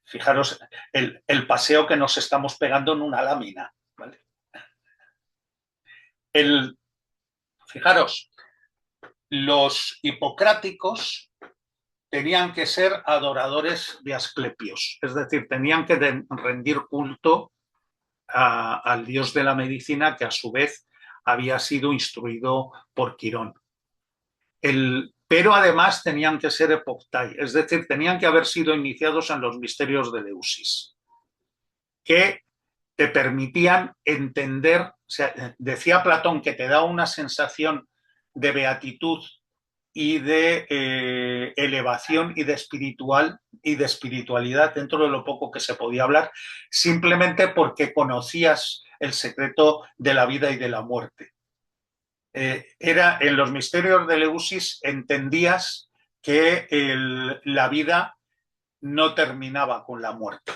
Fijaros el paseo que nos estamos pegando en una lámina. ¿Vale? Fijaros, los hipocráticos tenían que ser adoradores de Asclepios, es decir, tenían que rendir culto al dios de la medicina, que a su vez había sido instruido por Quirón. Pero además tenían que ser epoptai, es decir, tenían que haber sido iniciados en los misterios de Eleusis, que te permitían entender, o sea, decía Platón que te da una sensación de beatitud y de elevación y de espiritualidad dentro de lo poco que se podía hablar, simplemente porque conocías el secreto de la vida y de la muerte. En los misterios de Eleusis entendías que la vida no terminaba con la muerte.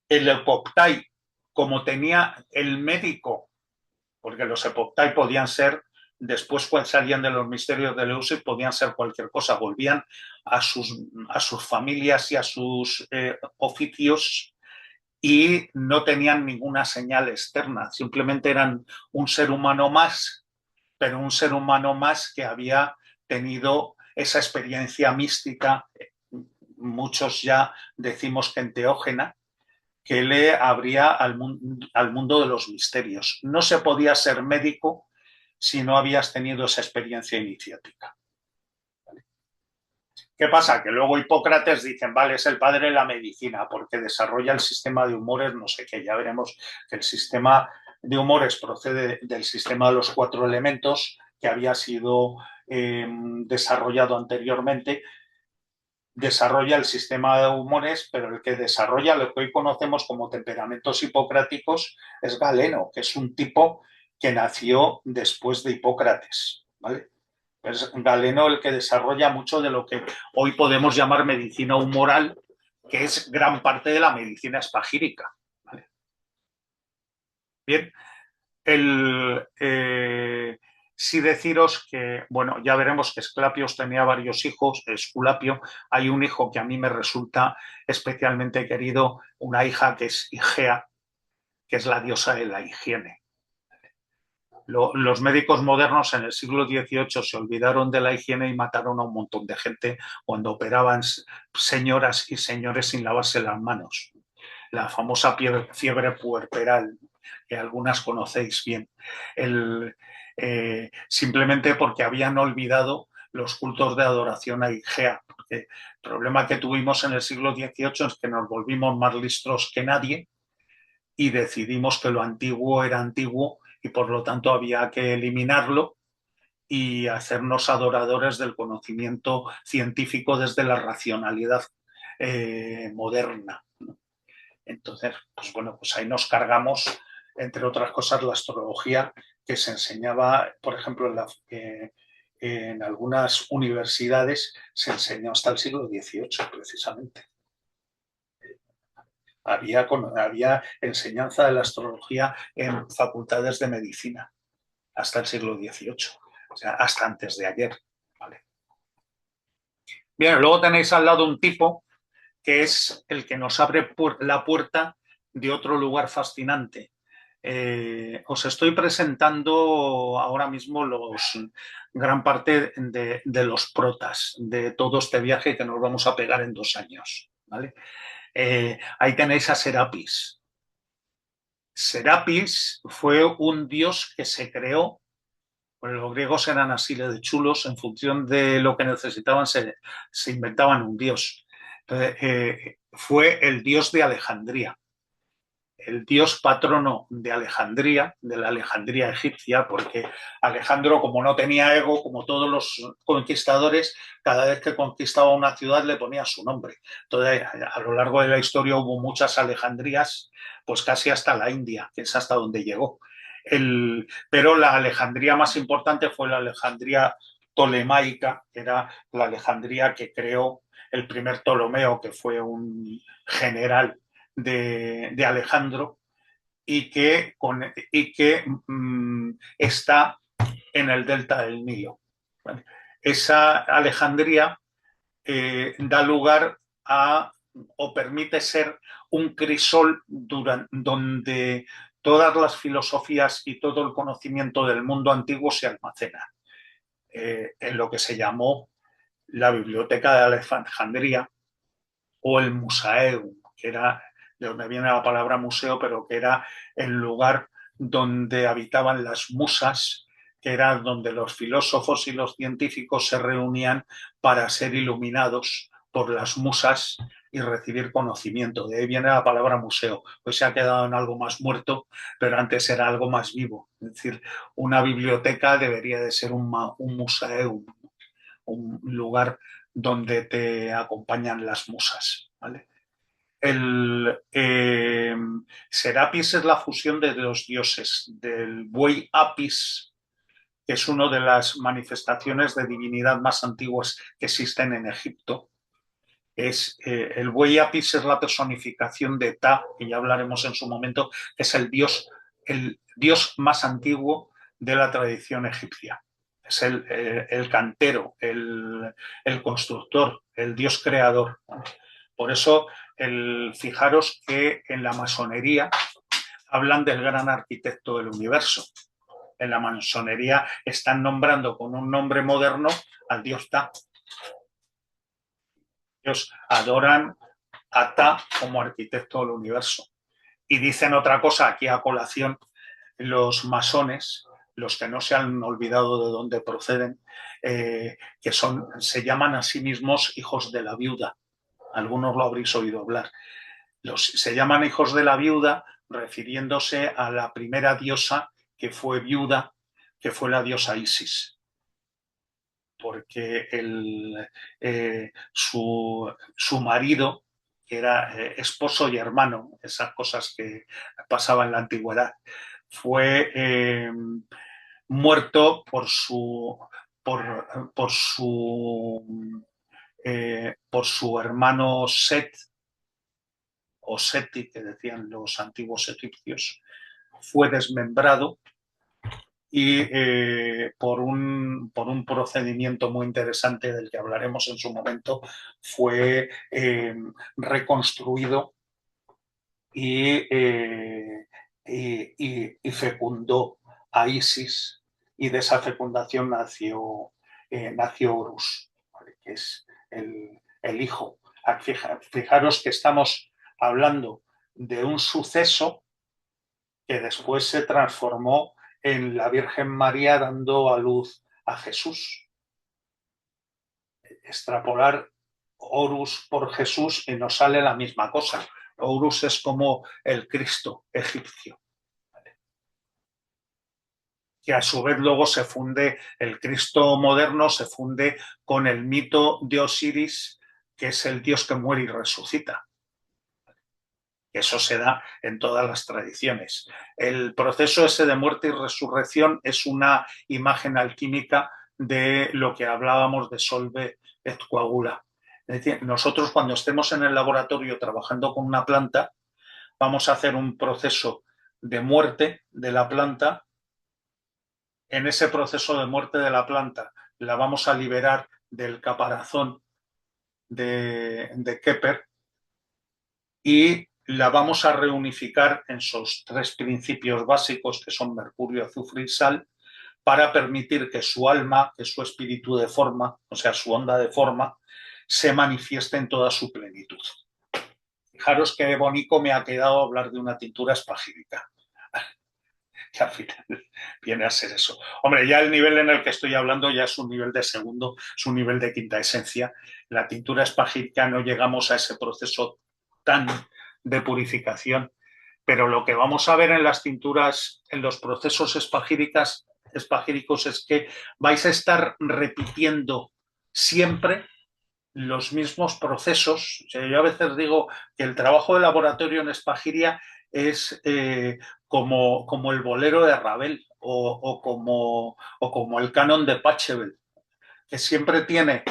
El epoptai, como tenía el médico, porque los epoptai podían ser después cuando salían de los misterios de Eleusis podían ser cualquier cosa, volvían a sus familias y a sus oficios y no tenían ninguna señal externa, simplemente eran un ser humano más, pero un ser humano más que había tenido esa experiencia mística, muchos ya decimos que enteógena, que le abría al mundo de los misterios. No se podía ser médico si no habías tenido esa experiencia iniciática. ¿Qué pasa? Que luego Hipócrates dicen, vale, es el padre de la medicina porque desarrolla el sistema de humores, no sé qué, ya veremos que el sistema de humores procede del sistema de los 4 elementos que había sido desarrollado anteriormente, desarrolla el sistema de humores, pero el que desarrolla lo que hoy conocemos como temperamentos hipocráticos es Galeno, que es un tipo que nació después de Hipócrates, ¿vale? Es Galeno el que desarrolla mucho de lo que hoy podemos llamar medicina humoral, que es gran parte de la medicina espagírica, ¿vale? Bien, sí deciros que, bueno, ya veremos que Esclapios tenía varios hijos, Esculapio, hay un hijo que a mí me resulta especialmente querido, una hija que es Igea, que es la diosa de la higiene. Los médicos modernos en el siglo XVIII se olvidaron de la higiene y mataron a un montón de gente cuando operaban señoras y señores sin lavarse las manos. La famosa fiebre puerperal, que algunas conocéis bien. Simplemente porque habían olvidado los cultos de adoración a Igea. Porque el problema que tuvimos en el siglo XVIII es que nos volvimos más listos que nadie y decidimos que lo antiguo era antiguo y por lo tanto había que eliminarlo y hacernos adoradores del conocimiento científico desde la racionalidad moderna. Entonces, pues bueno, pues ahí nos cargamos, entre otras cosas, la astrología que se enseñaba, por ejemplo, en algunas universidades se enseñó hasta el siglo XVIII, precisamente. Había enseñanza de la astrología en facultades de medicina hasta el siglo XVIII, o sea, hasta antes de ayer. ¿Vale? Bien, luego tenéis al lado un tipo que es el que nos abre la puerta de otro lugar fascinante. Os estoy presentando ahora mismo gran parte de los protas de todo este viaje que nos vamos a pegar en 2 años. ¿Vale? Ahí tenéis a Serapis. Serapis fue un dios que se creó, pues los griegos eran así de chulos, en función de lo que necesitaban se inventaban un dios. Entonces, fue el dios de Alejandría, el dios patrono de Alejandría, de la Alejandría egipcia, porque Alejandro, como no tenía ego, como todos los conquistadores, cada vez que conquistaba una ciudad le ponía su nombre. Entonces, a lo largo de la historia hubo muchas Alejandrías, pues casi hasta la India, que es hasta donde llegó. Pero la Alejandría más importante fue la Alejandría tolemaica, que era la Alejandría que creó el primer Ptolomeo, que fue un general de Alejandro y que está en el delta del Nilo. ¿Vale? Esa Alejandría da lugar a o permite ser un crisol donde todas las filosofías y todo el conocimiento del mundo antiguo se almacena en lo que se llamó la Biblioteca de Alejandría o el Musaeum, que era de donde viene la palabra museo, pero que era el lugar donde habitaban las musas, que era donde los filósofos y los científicos se reunían para ser iluminados por las musas y recibir conocimiento. De ahí viene la palabra museo. Hoy se ha quedado en algo más muerto, pero antes era algo más vivo. Es decir, una biblioteca debería de ser un museum, un lugar donde te acompañan las musas. ¿Vale? Serapis es la fusión de dos dioses, del buey Apis, que es una de las manifestaciones de divinidad más antiguas que existen en Egipto. El buey Apis es la personificación de Ta, que ya hablaremos en su momento, que es el dios más antiguo de la tradición egipcia. es el cantero, el constructor, el dios creador. Por eso, fijaros que en la masonería hablan del gran arquitecto del universo. En la masonería están nombrando con un nombre moderno al dios Ta. Ellos adoran a Ta como arquitecto del universo. Y dicen otra cosa aquí a colación, los masones, los que no se han olvidado de dónde proceden, que se llaman a sí mismos hijos de la viuda. Algunos lo habréis oído hablar. Se llaman hijos de la viuda refiriéndose a la primera diosa que fue viuda, que fue la diosa Isis. Porque su marido, que era esposo y hermano, esas cosas que pasaban en la antigüedad, fue muerto por su hermano Set, o Seti, que decían los antiguos egipcios, fue desmembrado y por un procedimiento muy interesante del que hablaremos en su momento, fue reconstruido y fecundó a Isis, y de esa fecundación nació Horus, ¿vale? Que es el hijo. Fijaros que estamos hablando de un suceso que después se transformó en la Virgen María dando a luz a Jesús. Extrapolar Horus por Jesús y nos sale la misma cosa. Horus es como el Cristo egipcio, ¿vale? Que a su vez luego se funde, el Cristo moderno se funde con el mito de Osiris, que es el dios que muere y resucita. Eso se da en todas las tradiciones. El proceso ese de muerte y resurrección es una imagen alquímica de lo que hablábamos de solve et coagula. Es decir, nosotros cuando estemos en el laboratorio trabajando con una planta, vamos a hacer un proceso de muerte de la planta. En ese proceso de muerte de la planta la vamos a liberar del caparazón de Kepler y la vamos a reunificar en sus tres principios básicos, que son mercurio, azufre y sal, para permitir que su alma, que su espíritu de forma, o sea, su onda de forma, se manifieste en toda su plenitud. Fijaros qué bonito me ha quedado hablar de una tintura espagírica, que al final viene a ser eso. Hombre, ya el nivel en el que estoy hablando ya es un nivel de segundo, es un nivel de quinta esencia. La tintura espagírica no llegamos a ese proceso tan de purificación, pero lo que vamos a ver en las tinturas, en los procesos espagíricos, es que vais a estar repitiendo siempre los mismos procesos. O sea, yo a veces digo que el trabajo de laboratorio en espagiria es como el bolero de Ravel o como el canon de Pachelbel, que siempre tiene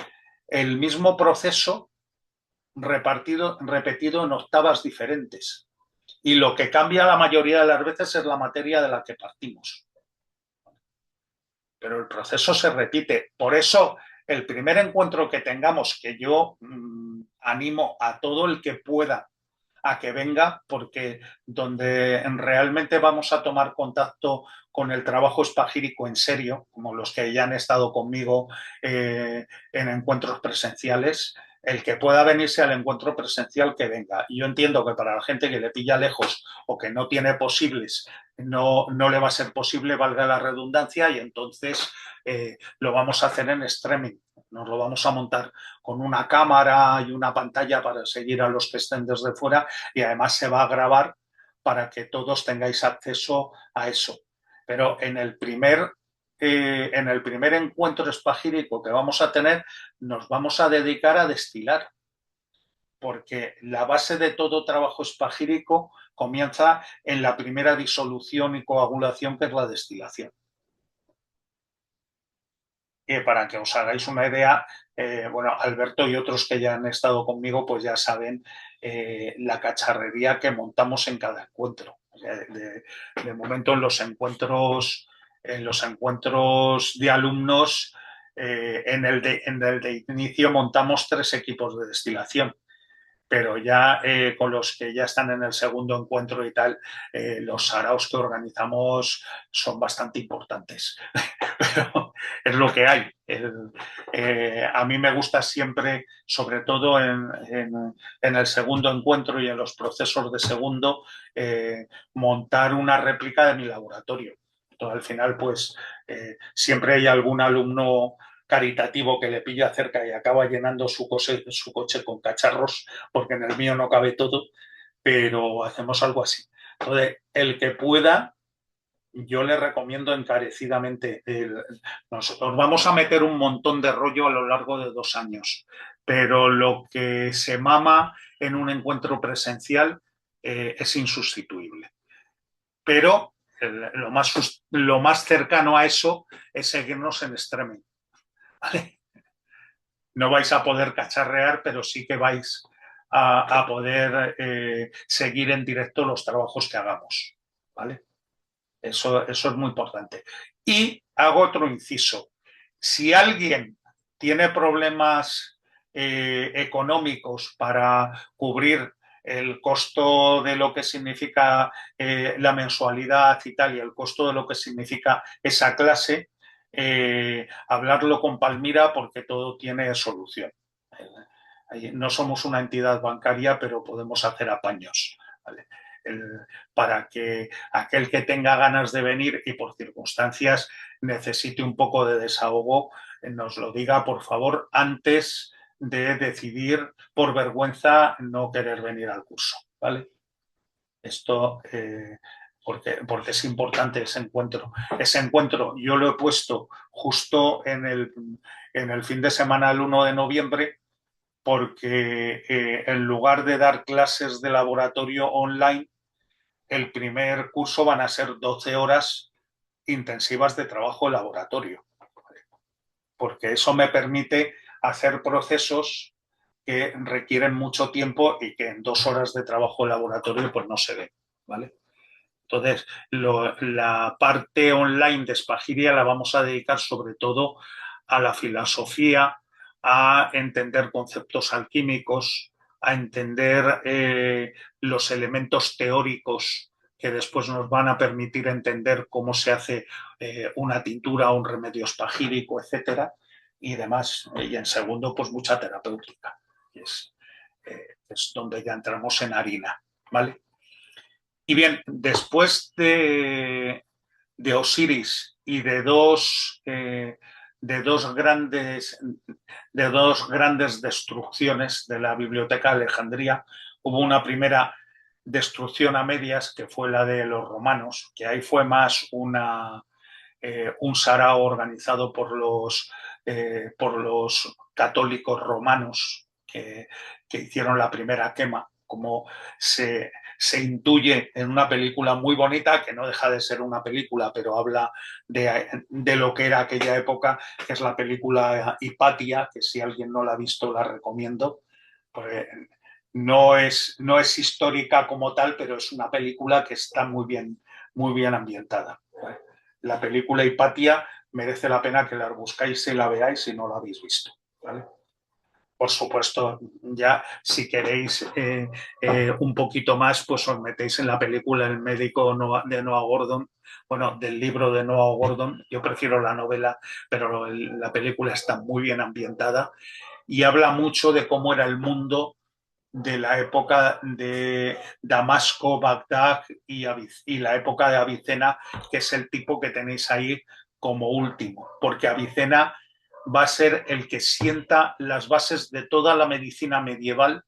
el mismo proceso repetido en octavas diferentes. Y lo que cambia la mayoría de las veces es la materia de la que partimos. Pero el proceso se repite. Por eso, el primer encuentro que tengamos, que yo animo a todo el que pueda a que venga, porque donde realmente vamos a tomar contacto con el trabajo espagírico en serio, como los que ya han estado conmigo en encuentros presenciales, el que pueda venirse al encuentro presencial, que venga. Y yo entiendo que para la gente que le pilla lejos o que no tiene posibles, no le va a ser posible, valga la redundancia, y entonces lo vamos a hacer en streaming. Nos lo vamos a montar con una cámara y una pantalla para seguir a los que estén desde fuera, y además se va a grabar para que todos tengáis acceso a eso. Pero en el primer encuentro espagírico que vamos a tener, nos vamos a dedicar a destilar, porque la base de todo trabajo espagírico comienza en la primera disolución y coagulación, que es la destilación. Para que os hagáis una idea, bueno, Alberto y otros que ya han estado conmigo, pues ya saben la cacharrería que montamos en cada encuentro. O sea, de momento en los encuentros En los encuentros de alumnos, en el de inicio montamos 3 equipos de destilación, pero ya con los que ya están en el segundo encuentro y tal, los saraos que organizamos son bastante importantes. Pero es lo que hay. A mí me gusta siempre, sobre todo en el segundo encuentro y en los procesos de segundo, montar una réplica de mi laboratorio. Entonces, al final, pues siempre hay algún alumno caritativo que le pilla cerca y acaba llenando su coche con cacharros, porque en el mío no cabe todo, pero hacemos algo así. Entonces, el que pueda, yo le recomiendo encarecidamente. Nosotros vamos a meter un montón de rollo a lo largo de 2 años, pero lo que se mama en un encuentro presencial es insustituible. Pero lo más cercano a eso es seguirnos en streaming. ¿Vale? No vais a poder cacharrear, pero sí que vais a poder seguir en directo los trabajos que hagamos. ¿Vale? Eso es muy importante. Y hago otro inciso. Si alguien tiene problemas económicos para cubrir el costo de lo que significa la mensualidad y tal, y el costo de lo que significa esa clase, hablarlo con Palmira porque todo tiene solución. No somos una entidad bancaria, pero podemos hacer apaños. ¿Vale? Para que aquel que tenga ganas de venir y por circunstancias necesite un poco de desahogo, nos lo diga, por favor, antes de decidir por vergüenza no querer venir al curso. ¿Vale? Esto porque es importante ese encuentro. Ese encuentro yo lo he puesto justo en el fin de semana del 1 de noviembre, porque en lugar de dar clases de laboratorio online, el primer curso van a ser 12 horas intensivas de trabajo de laboratorio, porque eso me permite hacer procesos que requieren mucho tiempo y que en 2 horas de trabajo de laboratorio pues no se ven, ¿vale? Entonces, la parte online de Spagiria la vamos a dedicar sobre todo a la filosofía, a entender conceptos alquímicos, a entender los elementos teóricos que después nos van a permitir entender cómo se hace una tintura o un remedio espagírico, etcétera, y demás. Y en segundo, pues mucha terapéutica, que es donde ya entramos en harina, ¿vale? Y bien, después de Osiris y de dos grandes destrucciones de la Biblioteca de Alejandría, hubo una primera destrucción a medias, que fue la de los romanos, que ahí fue más un sarao organizado por los católicos romanos que hicieron la primera quema, como se intuye en una película muy bonita, que no deja de ser una película, pero habla de lo que era aquella época, que es la película Hipatia, que si alguien no la ha visto la recomiendo. Pues no es histórica como tal, pero es una película que está muy bien ambientada. La película Hipatia merece la pena que la buscáis y la veáis si no la habéis visto. ¿Vale? Por supuesto, ya si queréis un poquito más, pues os metéis en la película El médico de Noah Gordon, bueno, del libro de Noah Gordon. Yo prefiero la novela, pero la película está muy bien ambientada y habla mucho de cómo era el mundo de la época de Damasco, Bagdad y la época de Avicena, que es el tipo que tenéis ahí como último, porque Avicena va a ser el que sienta las bases de toda la medicina medieval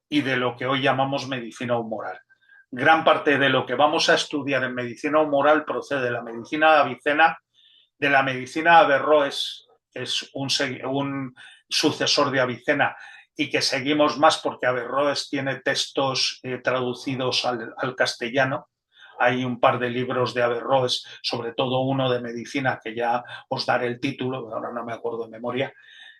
y de lo que hoy llamamos medicina humoral. Gran parte de lo que vamos a estudiar en medicina humoral procede de la medicina de Avicena, de la medicina de Averroes, que es un sucesor de Avicena, y que seguimos más porque Averroes tiene textos traducidos al castellano. Hay un par de libros de Averroes, sobre todo uno de medicina, que ya os daré el título, ahora no me acuerdo de memoria.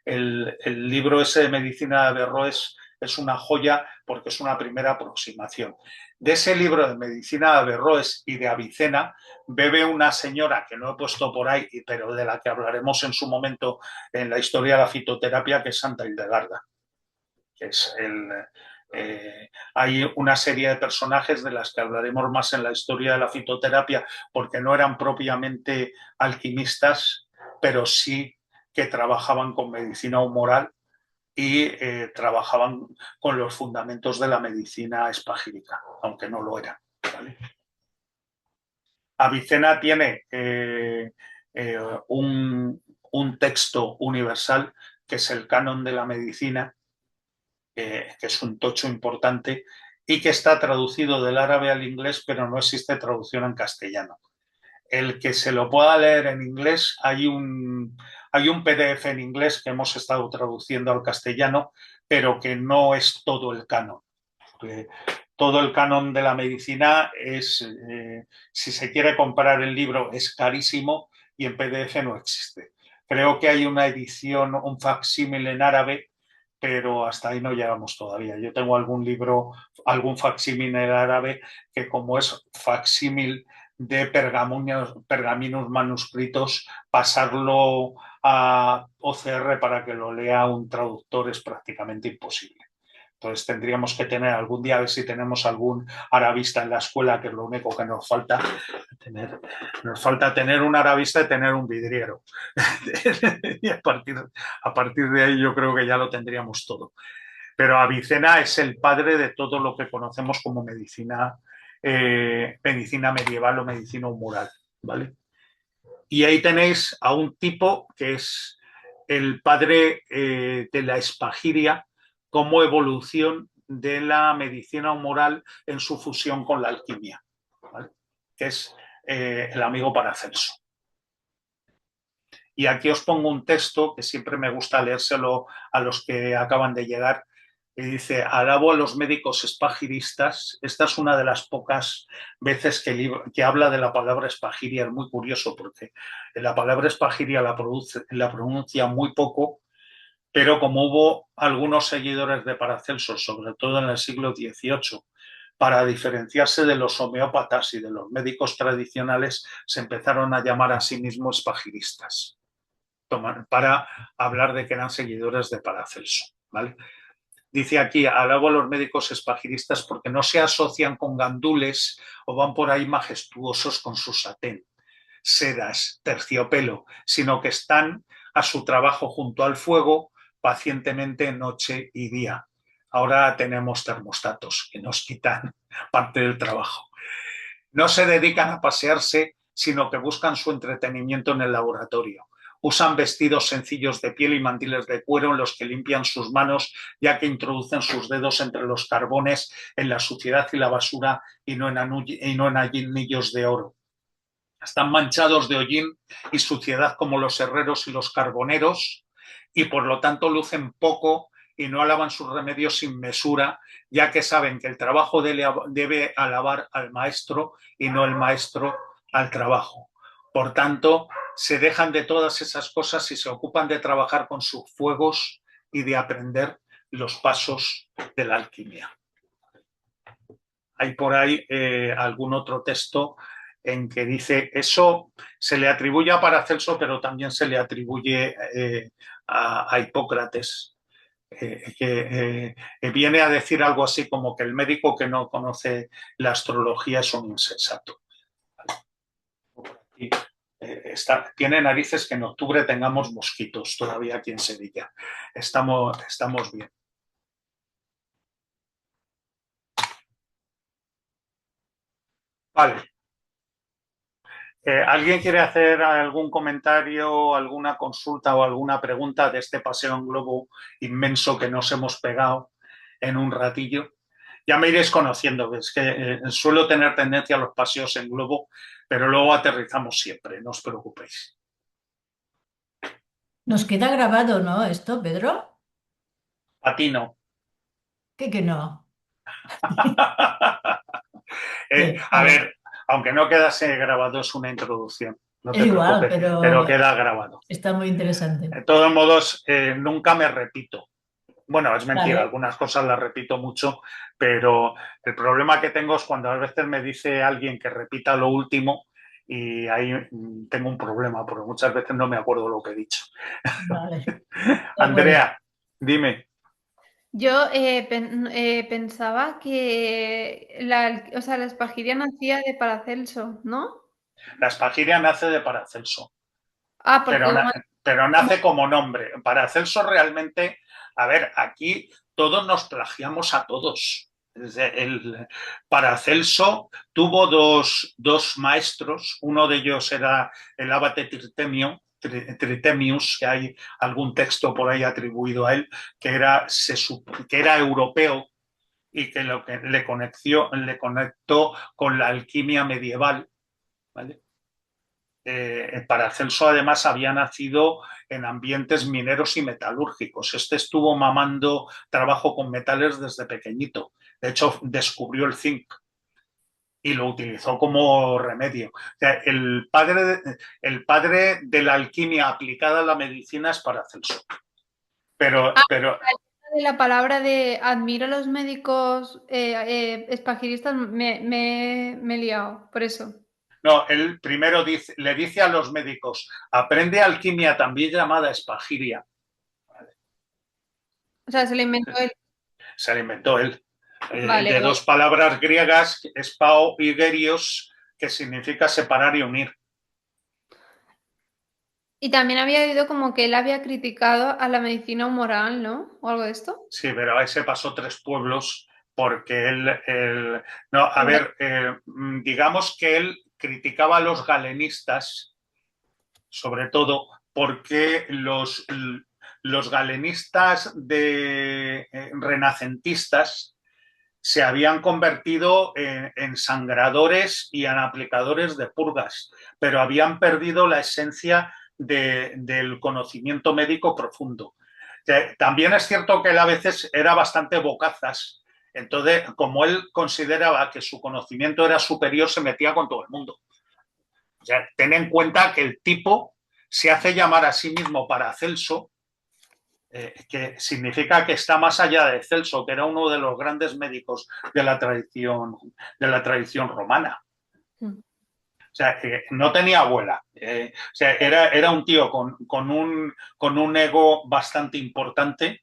El libro ese de medicina de Averroes es una joya porque es una primera aproximación. De ese libro de Medicina de Averroes y de Avicena bebe una señora que no he puesto por ahí, pero de la que hablaremos en su momento en la historia de la fitoterapia, que es Santa Hildegarda, que es hay una serie de personajes de las que hablaremos más en la historia de la fitoterapia, porque no eran propiamente alquimistas, pero sí que trabajaban con medicina humoral y trabajaban con los fundamentos de la medicina espagírica, aunque no lo eran. ¿Vale? Avicena tiene un texto universal que es el Canon de la Medicina, que es un tocho importante y que está traducido del árabe al inglés, pero no existe traducción en castellano. El que se lo pueda leer en inglés, hay un PDF en inglés que hemos estado traduciendo al castellano, pero que no es todo el canon. Todo el canon de la medicina es, si se quiere comprar el libro, es carísimo y en PDF no existe. Creo que hay una edición, un facsímil en árabe, pero hasta ahí no llegamos todavía. Yo tengo algún libro, algún facsímil en árabe que, como es facsímil de pergaminos manuscritos, pasarlo a OCR para que lo lea un traductor es prácticamente imposible. Entonces tendríamos que tener algún día, a ver si tenemos algún arabista en la escuela, que es lo único que nos falta tener un arabista y tener un vidriero. Y a partir de ahí yo creo que ya lo tendríamos todo. Pero Avicena es el padre de todo lo que conocemos como medicina medieval o medicina humoral, ¿vale? Y ahí tenéis a un tipo que es el padre de la espagiria como evolución de la medicina humoral en su fusión con la alquimia, ¿vale? Que es el amigo Paracelso. Y aquí os pongo un texto que siempre me gusta leérselo a los que acaban de llegar, que dice: alabo a los médicos espagiristas. Esta es una de las pocas veces que habla de la palabra espagiria. Es muy curioso porque la palabra espagiria la pronuncia muy poco, pero como hubo algunos seguidores de Paracelso, sobre todo en el siglo XVIII, para diferenciarse de los homeópatas y de los médicos tradicionales, se empezaron a llamar a sí mismos espagiristas, para hablar de que eran seguidores de Paracelso, ¿vale? Dice aquí: alabo a los médicos espagiristas porque no se asocian con gandules o van por ahí majestuosos con su satén, sedas, terciopelo, sino que están a su trabajo junto al fuego pacientemente noche y día. Ahora tenemos termostatos que nos quitan parte del trabajo. No se dedican a pasearse, sino que buscan su entretenimiento en el laboratorio. Usan vestidos sencillos de piel y mandiles de cuero en los que limpian sus manos, ya que introducen sus dedos entre los carbones, en la suciedad y la basura, y no en anillos de oro. Están manchados de hollín y suciedad como los herreros y los carboneros, y por lo tanto lucen poco y no alaban sus remedios sin mesura, ya que saben que el trabajo debe alabar al maestro y no el maestro al trabajo. Por tanto, se dejan de todas esas cosas y se ocupan de trabajar con sus fuegos y de aprender los pasos de la alquimia. Hay por ahí algún otro texto en que dice eso se le atribuye a Paracelso, pero también se le atribuye a Hipócrates, que viene a decir algo así como que el médico que no conoce la astrología es un insensato. Y, tiene narices que en octubre tengamos mosquitos todavía aquí en Sevilla. Estamos bien. Vale. ¿Alguien quiere hacer algún comentario, alguna consulta o alguna pregunta de este paseo en globo inmenso que nos hemos pegado en un ratillo? Ya me iréis conociendo, es que suelo tener tendencia a los paseos en globo, pero luego aterrizamos siempre, no os preocupéis. Nos queda grabado, ¿no? Esto, Pedro. A ti no. ¿Qué que no? A ver, aunque no quedase grabado, es una introducción, no Es te igual, preocupes, pero queda grabado. está muy interesante. De todos modos, nunca me repito. Bueno, es mentira, Vale. algunas cosas las repito mucho, pero el problema que tengo es cuando a veces me dice alguien que repita lo último y ahí tengo un problema, porque muchas veces no me acuerdo lo que he dicho. Vale, de acuerdo. Andrea, dime, Yo pensaba que o sea, la Espagiria nacía de Paracelso, ¿no? la Espagiria nace de Paracelso, Ah, pero, porque pero nace como nombre. Paracelso realmente, a ver, aquí todos nos plagiamos a todos. Paracelso tuvo dos maestros, uno de ellos era el abate Tritemius, que hay algún texto por ahí atribuido a él, que era europeo y que lo que le conectó con la alquimia medieval, ¿vale? Paracelso además había nacido en ambientes mineros y metalúrgicos. Este estuvo mamando trabajo con metales desde pequeñito. De hecho, descubrió el zinc y lo utilizó como remedio. O sea, el padre de la alquimia aplicada a la medicina es Paracelso. Pero de la palabra de admiro a los médicos espagiristas me he liado, por eso. no, él primero le dice a los médicos, aprende alquimia también llamada espagiria. O sea, se lo inventó él. Se la inventó él. Vale, De vale. dos palabras griegas, spao y gerios, que significa separar y unir. Y también había oído como que él había criticado a la medicina humoral, ¿no? O algo de esto. Sí, pero ahí se pasó 3 pueblos porque no, a ver, digamos que él criticaba a los galenistas, sobre todo porque los galenistas renacentistas se habían convertido en sangradores y en aplicadores de purgas, pero habían perdido la esencia del conocimiento médico profundo. También es cierto que él a veces era bastante bocazas, entonces, como él consideraba que su conocimiento era superior, se metía con todo el mundo. O sea, ten en cuenta que el tipo se hace llamar a sí mismo Paracelso, que significa que está más allá de Celso, que era uno de los grandes médicos de la tradición romana. Mm. O sea, no tenía abuela. O sea, era un tío con un ego bastante importante.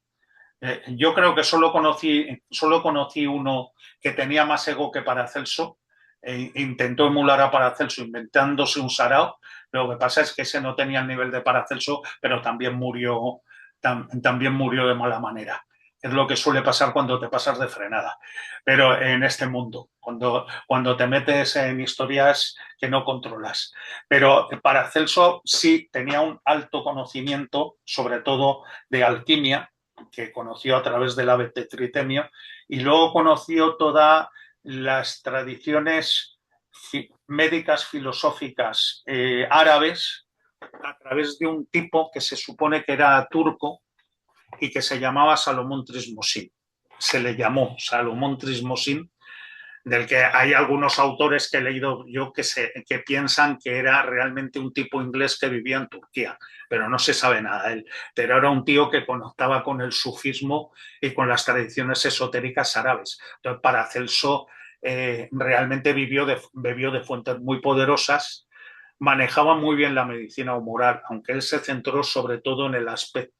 Yo creo que solo conocí uno que tenía más ego que Paracelso. Intentó emular a Paracelso inventándose un sarao. Lo que pasa es que ese no tenía el nivel de Paracelso, pero también murió de mala manera. Es lo que suele pasar cuando te pasas de frenada. Pero en este mundo, cuando te metes en historias que no controlas. Pero Paracelso sí tenía un alto conocimiento, sobre todo de alquimia, que conoció a través del ave Tritemio, y luego conoció todas las tradiciones médicas filosóficas árabes a través de un tipo que se supone que era turco y que se llamaba Salomón Trismosin. Se le llamó Salomón Trismosin, del que hay algunos autores que he leído yo que piensan que era realmente un tipo inglés que vivía en Turquía, pero no se sabe nada de él. Pero era un tío que conectaba con el sufismo y con las tradiciones esotéricas árabes. Entonces, Paracelso realmente bebió de fuentes muy poderosas, manejaba muy bien la medicina humoral, aunque él se centró sobre todo en el aspecto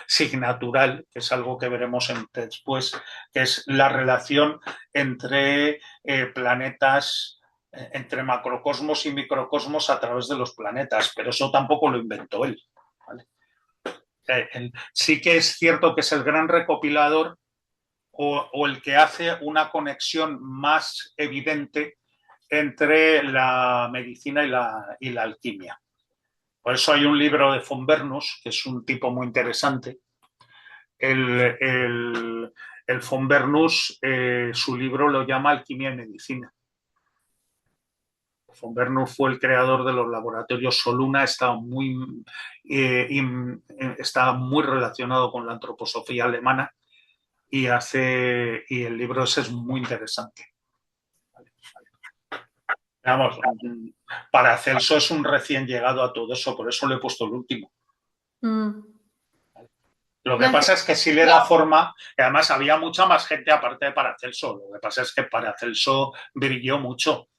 signatural, que es algo que veremos después, que es la relación entre planetas, entre macrocosmos y microcosmos a través de los planetas, pero eso tampoco lo inventó él. ¿Vale? Sí que es cierto que es el gran recopilador o el que hace una conexión más evidente entre la medicina y la alquimia. Por eso hay un libro de von Bernus, que es un tipo muy interesante. El von Bernus, su libro lo llama Alquimia y Medicina. Von Bernus fue el creador de los laboratorios Soluna, está muy relacionado con la antroposofía alemana y el libro ese es muy interesante. Vamos, Paracelso es un recién llegado a todo eso, por eso le he puesto el último. Mm. Lo que No, pasa es que sí le da forma, y además había mucha más gente aparte de Paracelso. Lo que pasa es que Paracelso brilló mucho,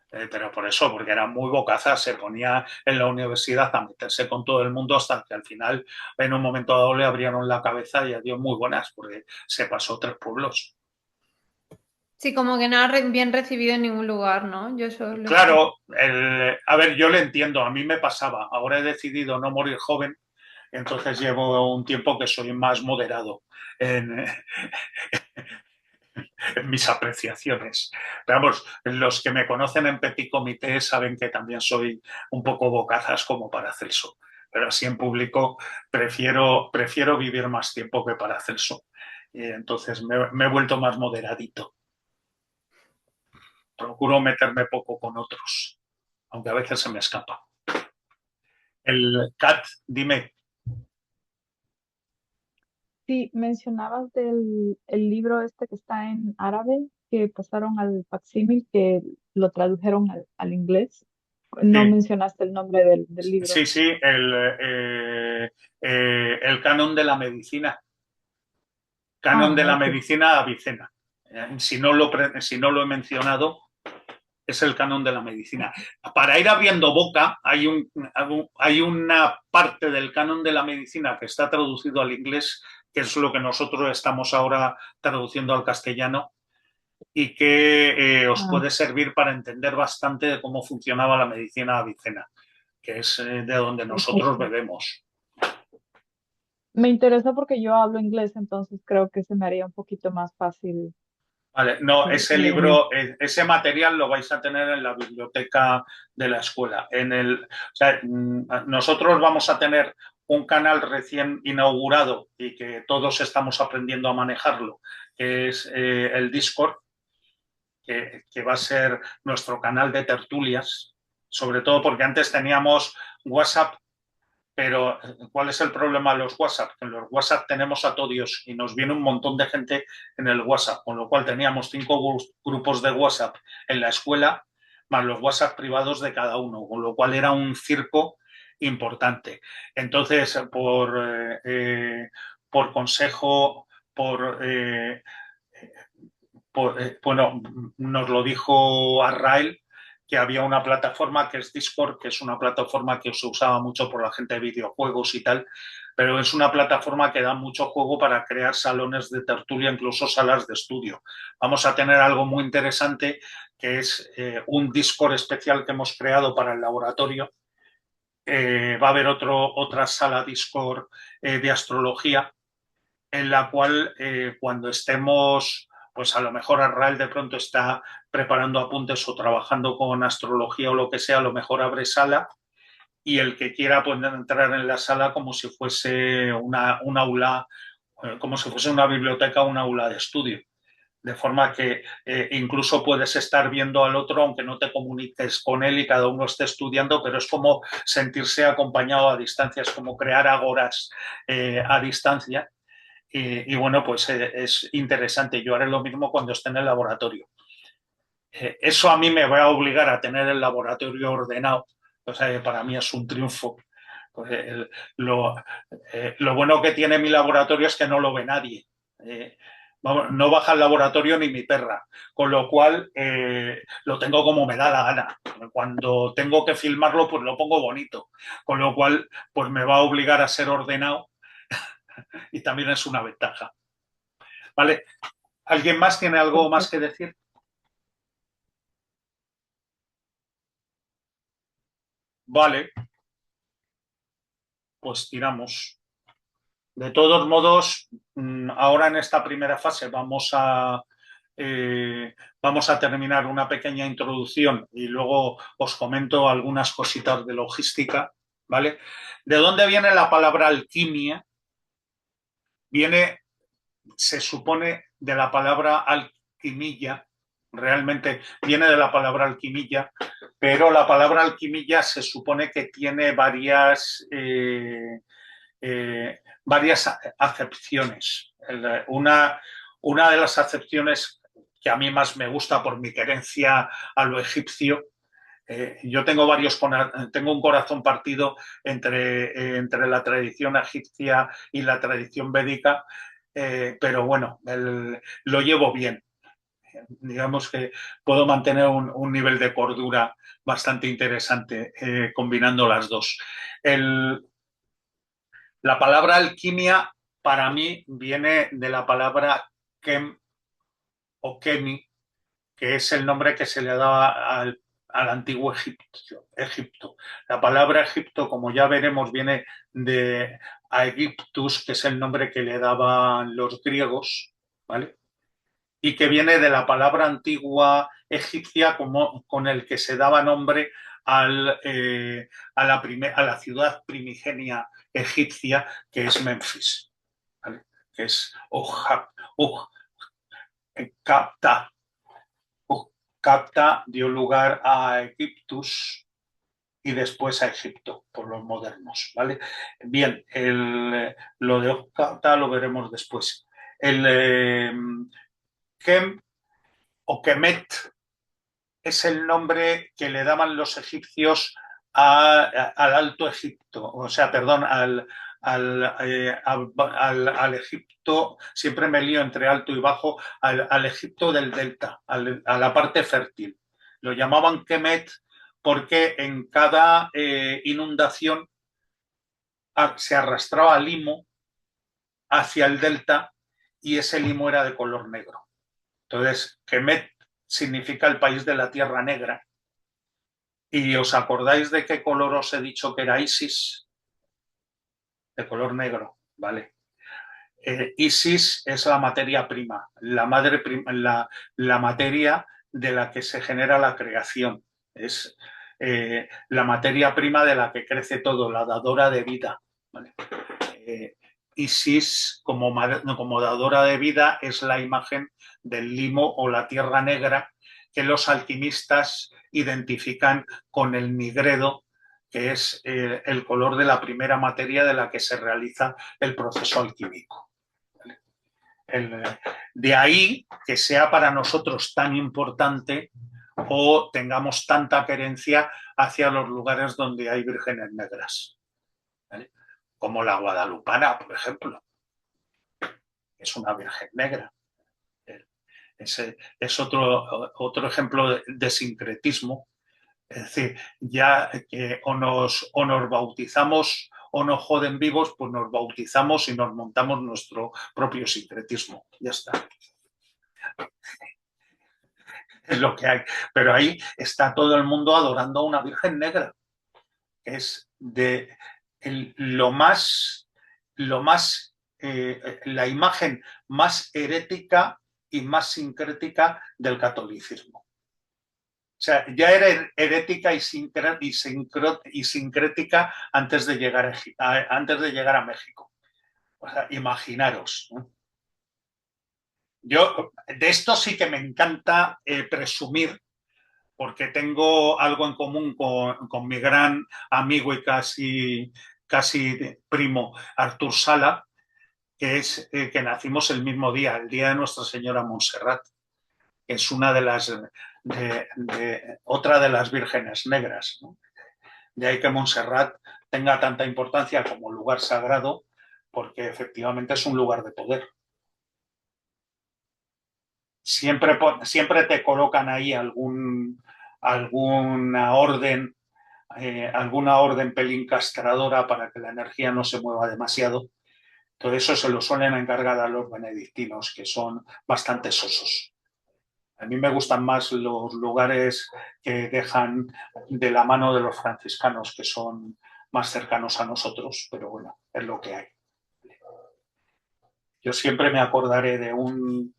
pero por eso, porque era muy bocaza, se ponía en la universidad a meterse con todo el mundo hasta que al final, en un momento dado, le abrieron la cabeza y dio muy buenas, porque se pasó 3 pueblos. sí, como que no bien recibido en ningún lugar, ¿no? Yo eso lo he escuchado. Claro, a ver, yo le entiendo, a mí me pasaba. Ahora he decidido no morir joven, entonces llevo un tiempo que soy más moderado en, en mis apreciaciones. Pero vamos, los que me conocen en Petit Comité saben que también soy un poco bocazas como Paracelso. Pero así en público prefiero vivir más tiempo que Paracelso. Y entonces me he vuelto más moderadito. Procuro meterme poco con otros, aunque a veces se me escapa. El Cat, dime. Sí, mencionabas del el libro este que está en árabe, que pasaron al facsímil, que lo tradujeron al inglés. No Sí, mencionaste el nombre del libro. sí, el canon de la medicina. Canon de Ah, la ok. medicina Avicena. Si no lo he mencionado, es el canon de la medicina. Para ir abriendo boca, hay una parte del canon de la medicina que está traducido al inglés, que es lo que nosotros estamos ahora traduciendo al castellano, y que os Ah, puede servir para entender bastante de cómo funcionaba la medicina Avicena, que es de donde nosotros perfecto. bebemos. Me interesa porque yo hablo inglés, entonces creo que se me haría un poquito más fácil Vale, no, ese leerlo. libro, ese material lo vais a tener en la biblioteca de la escuela. O sea, nosotros vamos a tener un canal recién inaugurado y que todos estamos aprendiendo a manejarlo, que es el Discord, que va a ser nuestro canal de tertulias, sobre todo porque antes teníamos WhatsApp. Pero ¿cuál es el problema de los WhatsApp? Que en los WhatsApp tenemos a todo Dios y nos viene un montón de gente en el WhatsApp, con lo cual teníamos 5 grupos de WhatsApp en la escuela, más los WhatsApp privados de cada uno, con lo cual era un circo importante. Entonces, por consejo, bueno, nos lo dijo Arrael, que había una plataforma que es Discord, que es una plataforma que se usaba mucho por la gente de videojuegos y tal, pero es una plataforma que da mucho juego para crear salones de tertulia, incluso salas de estudio. Vamos a tener algo muy interesante, que es un Discord especial que hemos creado para el laboratorio. Va a haber otra sala Discord de astrología, en la cual cuando estemos, pues a lo mejor Arrael de pronto está preparando apuntes o trabajando con astrología o lo que sea, a lo mejor abre sala y el que quiera puede entrar en la sala como si fuese un aula, como si fuese una biblioteca o un aula de estudio. De forma que incluso puedes estar viendo al otro aunque no te comuniques con él y cada uno esté estudiando, pero es como sentirse acompañado a distancia, es como crear agoras a distancia y bueno, pues es interesante. Yo haré lo mismo cuando esté en el laboratorio. Eso a mí me va a obligar a tener el laboratorio ordenado. O sea, que para mí es un triunfo. Pues, lo bueno que tiene mi laboratorio es que no lo ve nadie. Vamos, no baja al laboratorio ni mi perra, con lo cual lo tengo como me da la gana. Cuando tengo que filmarlo, pues lo pongo bonito, con lo cual pues me va a obligar a ser ordenado y también es una ventaja. ¿Vale? ¿Alguien más tiene algo más que Perfecto. decir? Vale, pues tiramos. De todos modos, ahora en esta primera fase vamos a terminar una pequeña introducción y luego os comento algunas cositas de logística, ¿vale? ¿De dónde viene la palabra alquimia? Viene, se supone, de la palabra alquimilla, realmente viene de la palabra alquimilla, pero la palabra alquimilla se supone que tiene varias acepciones. Una de las acepciones que a mí más me gusta por mi querencia a lo egipcio Yo tengo tengo un corazón partido entre la tradición egipcia y la tradición védica, pero bueno, lo llevo bien. Digamos que puedo mantener un nivel de cordura bastante interesante combinando las dos. La palabra alquimia para mí viene de la palabra kem o kemi, que es el nombre que se le daba al antiguo Egipto. La palabra Egipto, como ya veremos, viene de Aegyptus, que es el nombre que le daban los griegos, ¿vale? Y que viene de la palabra antigua egipcia con el que se daba nombre a la ciudad primigenia egipcia, que es Memphis, ¿vale? Que es Capta. Capta dio lugar a Egiptus y después a Egipto, por los modernos, ¿vale? Bien, lo de Capta lo veremos después. Kem o Kemet es el nombre que le daban los egipcios al Alto Egipto, o sea, perdón, al Egipto, siempre me lío entre alto y bajo, al Egipto del Delta, a la parte fértil. Lo llamaban Kemet porque en cada inundación se arrastraba limo hacia el delta y ese limo era de color negro. Entonces, Kemet significa el país de la tierra negra. ¿Y os acordáis de qué color os he dicho que era Isis? De color negro, ¿vale? Isis es la materia prima, la materia de la que se genera la creación. Es la materia prima de la que crece todo, la dadora de vida, ¿vale? Isis, como dadora de vida, es la imagen del limo o la tierra negra que los alquimistas identifican con el nigredo, que es el color de la primera materia de la que se realiza el proceso alquímico. De ahí que sea para nosotros tan importante o tengamos tanta querencia hacia los lugares donde hay vírgenes negras, ¿vale? Como la guadalupana, por ejemplo. Es una virgen negra. Es otro ejemplo de sincretismo. Es decir, ya que o nos bautizamos o nos joden vivos, pues nos bautizamos y nos montamos nuestro propio sincretismo. Ya está. Es lo que hay. Pero ahí está todo el mundo adorando a una virgen negra. Es de la imagen más herética y más sincrética del catolicismo. O sea, ya era herética y sincrética antes de llegar a México. O sea, imaginaros, ¿no? Yo de esto sí que me encanta presumir, porque tengo algo en común con mi gran amigo y casi primo Artur Sala, que es que nacimos el mismo día, el día de Nuestra Señora Montserrat, que es una de las otra de las vírgenes negras, ¿no? De ahí que Montserrat tenga tanta importancia como lugar sagrado, porque efectivamente es un lugar de poder. Siempre te colocan ahí alguna orden pelín castradora para que la energía no se mueva demasiado. Todo eso se lo suelen encargar a los benedictinos, que son bastante sosos. A mí me gustan más los lugares que dejan de la mano de los franciscanos, que son más cercanos a nosotros, pero bueno, es lo que hay. Yo siempre me acordaré del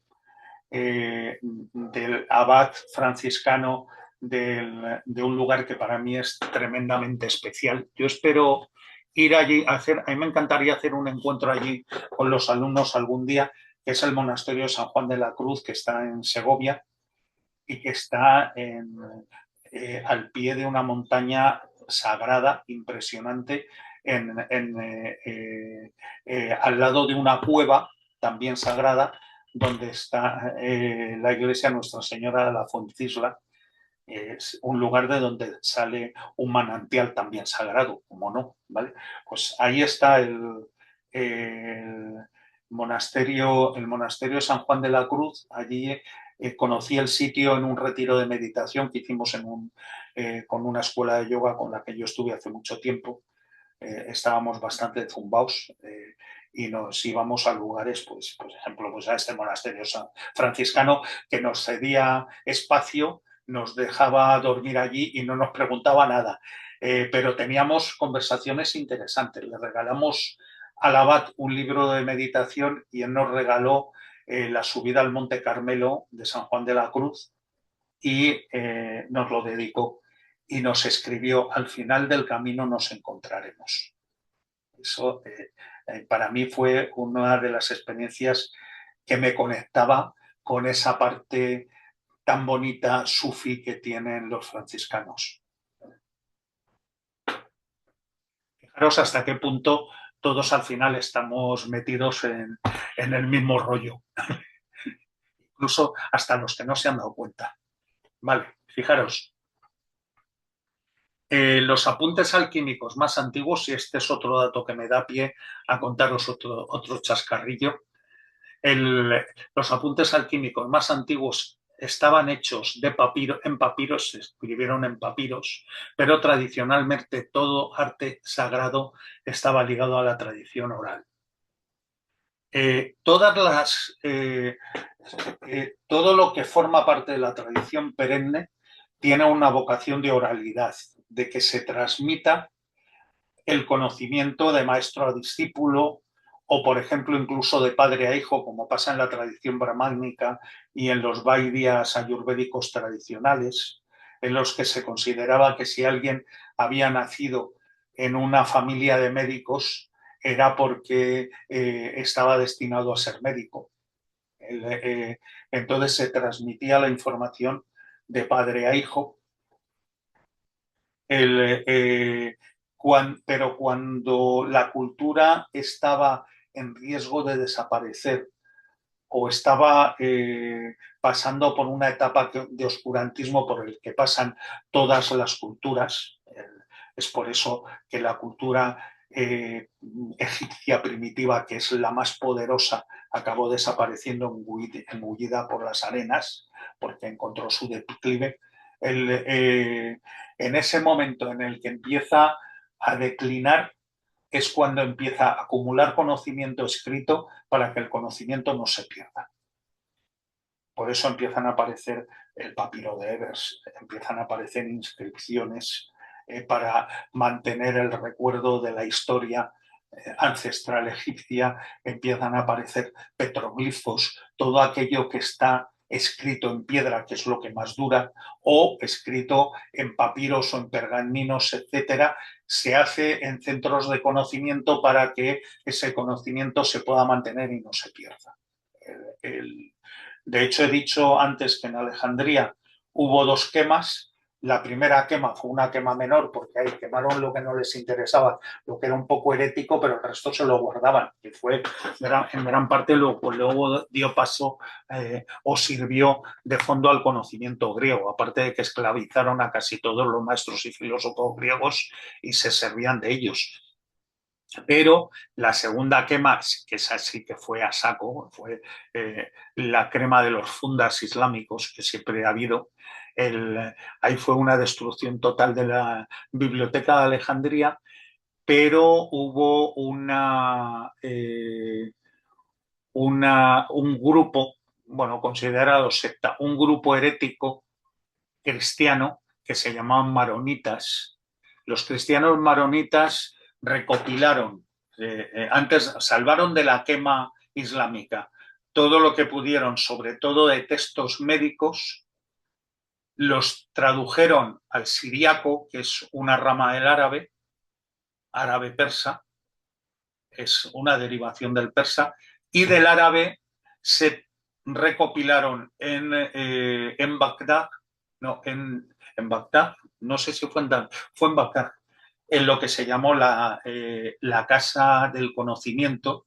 abad franciscano de un lugar que para mí es tremendamente especial. Yo espero ir allí a mí me encantaría hacer un encuentro allí con los alumnos algún día, que es el monasterio de San Juan de la Cruz, que está en Segovia y que está al pie de una montaña sagrada, impresionante, al lado de una cueva también sagrada, donde está la iglesia Nuestra Señora de la Foncisla, es un lugar de donde sale un manantial también sagrado, como no, ¿vale? Pues ahí está el monasterio de San Juan de la Cruz. Allí conocí el sitio en un retiro de meditación que hicimos con una escuela de yoga con la que yo estuve hace mucho tiempo. Estábamos bastante zumbaos y nos íbamos a lugares, pues, por ejemplo, pues a este monasterio franciscano que nos cedía espacio, nos dejaba dormir allí y no nos preguntaba nada. Pero teníamos conversaciones interesantes. Le regalamos al abad un libro de meditación y él nos regaló la subida al Monte Carmelo de San Juan de la Cruz y nos lo dedicó y nos escribió: al final del camino nos encontraremos. Eso para mí fue una de las experiencias que me conectaba con esa parte tan bonita sufí que tienen los franciscanos. Fijaros hasta qué punto todos al final estamos metidos en el mismo rollo, incluso hasta los que no se han dado cuenta. Vale, fijaros. Los apuntes alquímicos más antiguos, y este es otro dato que me da pie a contaros otro chascarrillo. Los apuntes alquímicos más antiguos estaban hechos en papiros, se escribieron en papiros, pero tradicionalmente todo arte sagrado estaba ligado a la tradición oral. Todo lo que forma parte de la tradición perenne tiene una vocación de oralidad, de que se transmita el conocimiento de maestro a discípulo o, por ejemplo, incluso de padre a hijo, como pasa en la tradición brahmánica y en los vaidyas ayurvédicos tradicionales, en los que se consideraba que si alguien había nacido en una familia de médicos era porque estaba destinado a ser médico. Entonces se transmitía la información de padre a hijo. Pero cuando la cultura estaba en riesgo de desaparecer o estaba pasando por una etapa de oscurantismo por el que pasan todas las culturas, es por eso que la cultura egipcia primitiva, que es la más poderosa, acabó desapareciendo engullida por las arenas porque encontró su declive. En ese momento en el que empieza a declinar es cuando empieza a acumular conocimiento escrito para que el conocimiento no se pierda. Por eso empiezan a aparecer el papiro de Ebers, empiezan a aparecer inscripciones para mantener el recuerdo de la historia ancestral egipcia, empiezan a aparecer petroglifos, todo aquello que está escrito en piedra, que es lo que más dura, o escrito en papiros o en pergaminos, etcétera, se hace en centros de conocimiento para que ese conocimiento se pueda mantener y no se pierda. De hecho, he dicho antes que en Alejandría hubo 2 quemas. La primera quema fue una quema menor porque ahí quemaron lo que no les interesaba, lo que era un poco herético, pero el resto se lo guardaban, que fue en gran parte luego dio paso o sirvió de fondo al conocimiento griego, aparte de que esclavizaron a casi todos los maestros y filósofos griegos y se servían de ellos. Pero la segunda quema, que esa sí que fue a saco, fue la crema de los fundas islámicos que siempre ha habido. Ahí fue una destrucción total de la biblioteca de Alejandría, pero hubo un grupo, bueno, considerado secta, un grupo herético cristiano que se llamaban maronitas. Los cristianos maronitas recopilaron, antes salvaron de la quema islámica todo lo que pudieron, sobre todo de textos médicos, los tradujeron al siriaco, que es una rama del árabe persa, es una derivación del persa, y del árabe se recopilaron en Bagdad, no, en Bagdad, no sé si fue en Bagdad, en lo que se llamó la Casa del Conocimiento,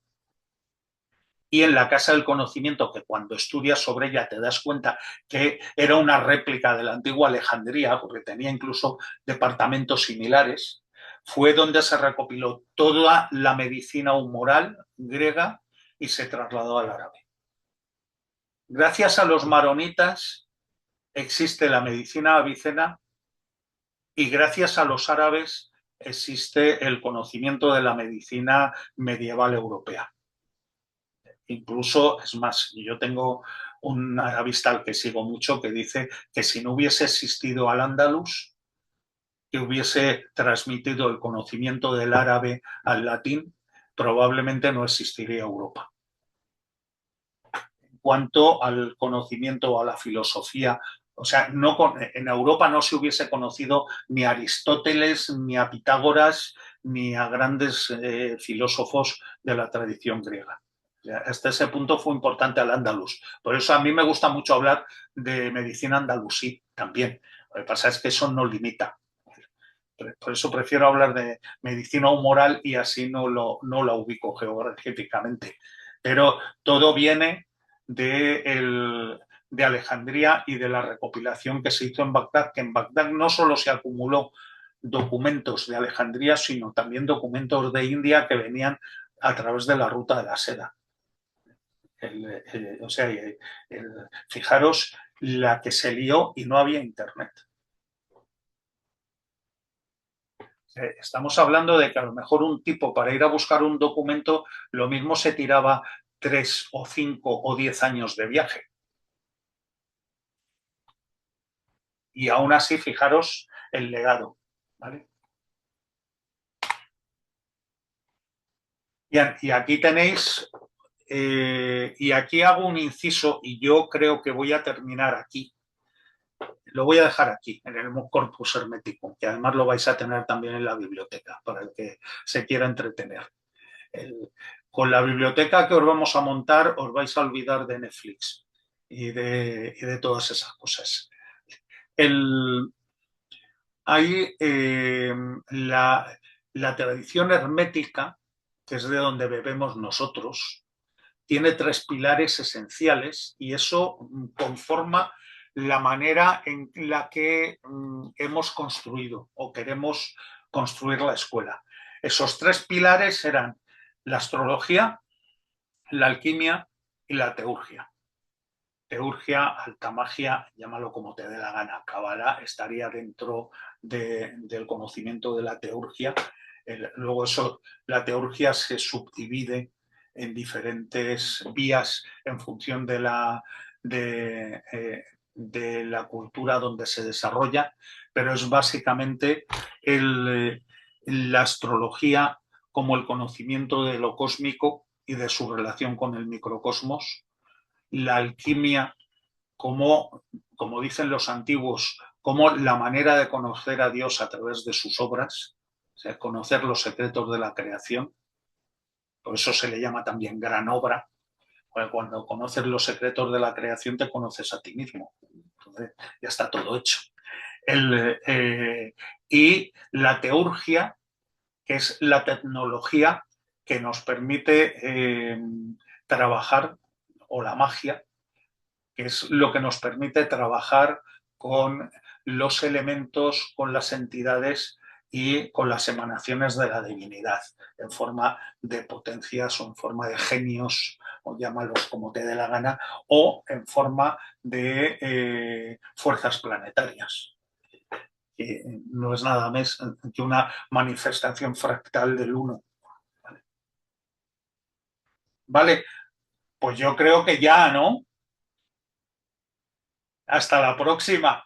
y en la Casa del Conocimiento, que cuando estudias sobre ella te das cuenta que era una réplica de la antigua Alejandría, porque tenía incluso departamentos similares, fue donde se recopiló toda la medicina humoral griega y se trasladó al árabe. Gracias a los maronitas existe la medicina avicena y gracias a los árabes existe el conocimiento de la medicina medieval europea. Incluso, es más, yo tengo un arabista al que sigo mucho que dice que si no hubiese existido Al-Ándalus, que hubiese transmitido el conocimiento del árabe al latín, probablemente no existiría Europa. En cuanto al conocimiento o a la filosofía, o sea, en Europa no se hubiese conocido ni a Aristóteles, ni a Pitágoras, ni a grandes filósofos de la tradición griega. Hasta ese punto fue importante Al-Ándalus. Por eso a mí me gusta mucho hablar de medicina andalusí también. Lo que pasa es que eso no limita. Por eso prefiero hablar de medicina humoral y así no la ubico geográficamente. Pero todo viene de Alejandría y de la recopilación que se hizo en Bagdad, que en Bagdad no solo se acumuló documentos de Alejandría, sino también documentos de India que venían a través de la ruta de la seda. O sea, fijaros la que se lió y no había internet. Estamos hablando de que a lo mejor un tipo para ir a buscar un documento lo mismo se tiraba 3 o 5 o 10 años de viaje. Y aún así, fijaros el legado, ¿vale? Y aquí tenéis, y aquí hago un inciso y yo creo que voy a terminar aquí. Lo voy a dejar aquí, en el corpus hermético, que además lo vais a tener también en la biblioteca, para el que se quiera entretener. Con la biblioteca que os vamos a montar, os vais a olvidar de Netflix y de todas esas cosas. Hay la tradición hermética, que es de donde bebemos nosotros, tiene 3 pilares esenciales y eso conforma la manera en la que hemos construido o queremos construir la escuela. Esos 3 pilares eran la astrología, la alquimia y la teurgia. Teurgia, alta magia, llámalo como te dé la gana. Kabbalah estaría dentro del conocimiento de la teurgia. Luego la teurgia se subdivide en diferentes vías en función de la cultura donde se desarrolla, pero es básicamente la astrología como el conocimiento de lo cósmico y de su relación con el microcosmos, la alquimia como dicen los antiguos, como la manera de conocer a Dios a través de sus obras, o sea, conocer los secretos de la creación. Por eso se le llama también gran obra, porque cuando conoces los secretos de la creación te conoces a ti mismo. Entonces ya está todo hecho. Y la teurgia, que es la tecnología que nos permite trabajar, o la magia, que es lo que nos permite trabajar con los elementos, con las entidades y con las emanaciones de la divinidad, en forma de potencias o en forma de genios, o llámalos como te dé la gana, o en forma de fuerzas planetarias. Que no es nada más que una manifestación fractal del uno. Vale, pues yo creo que ya, ¿no? Hasta la próxima.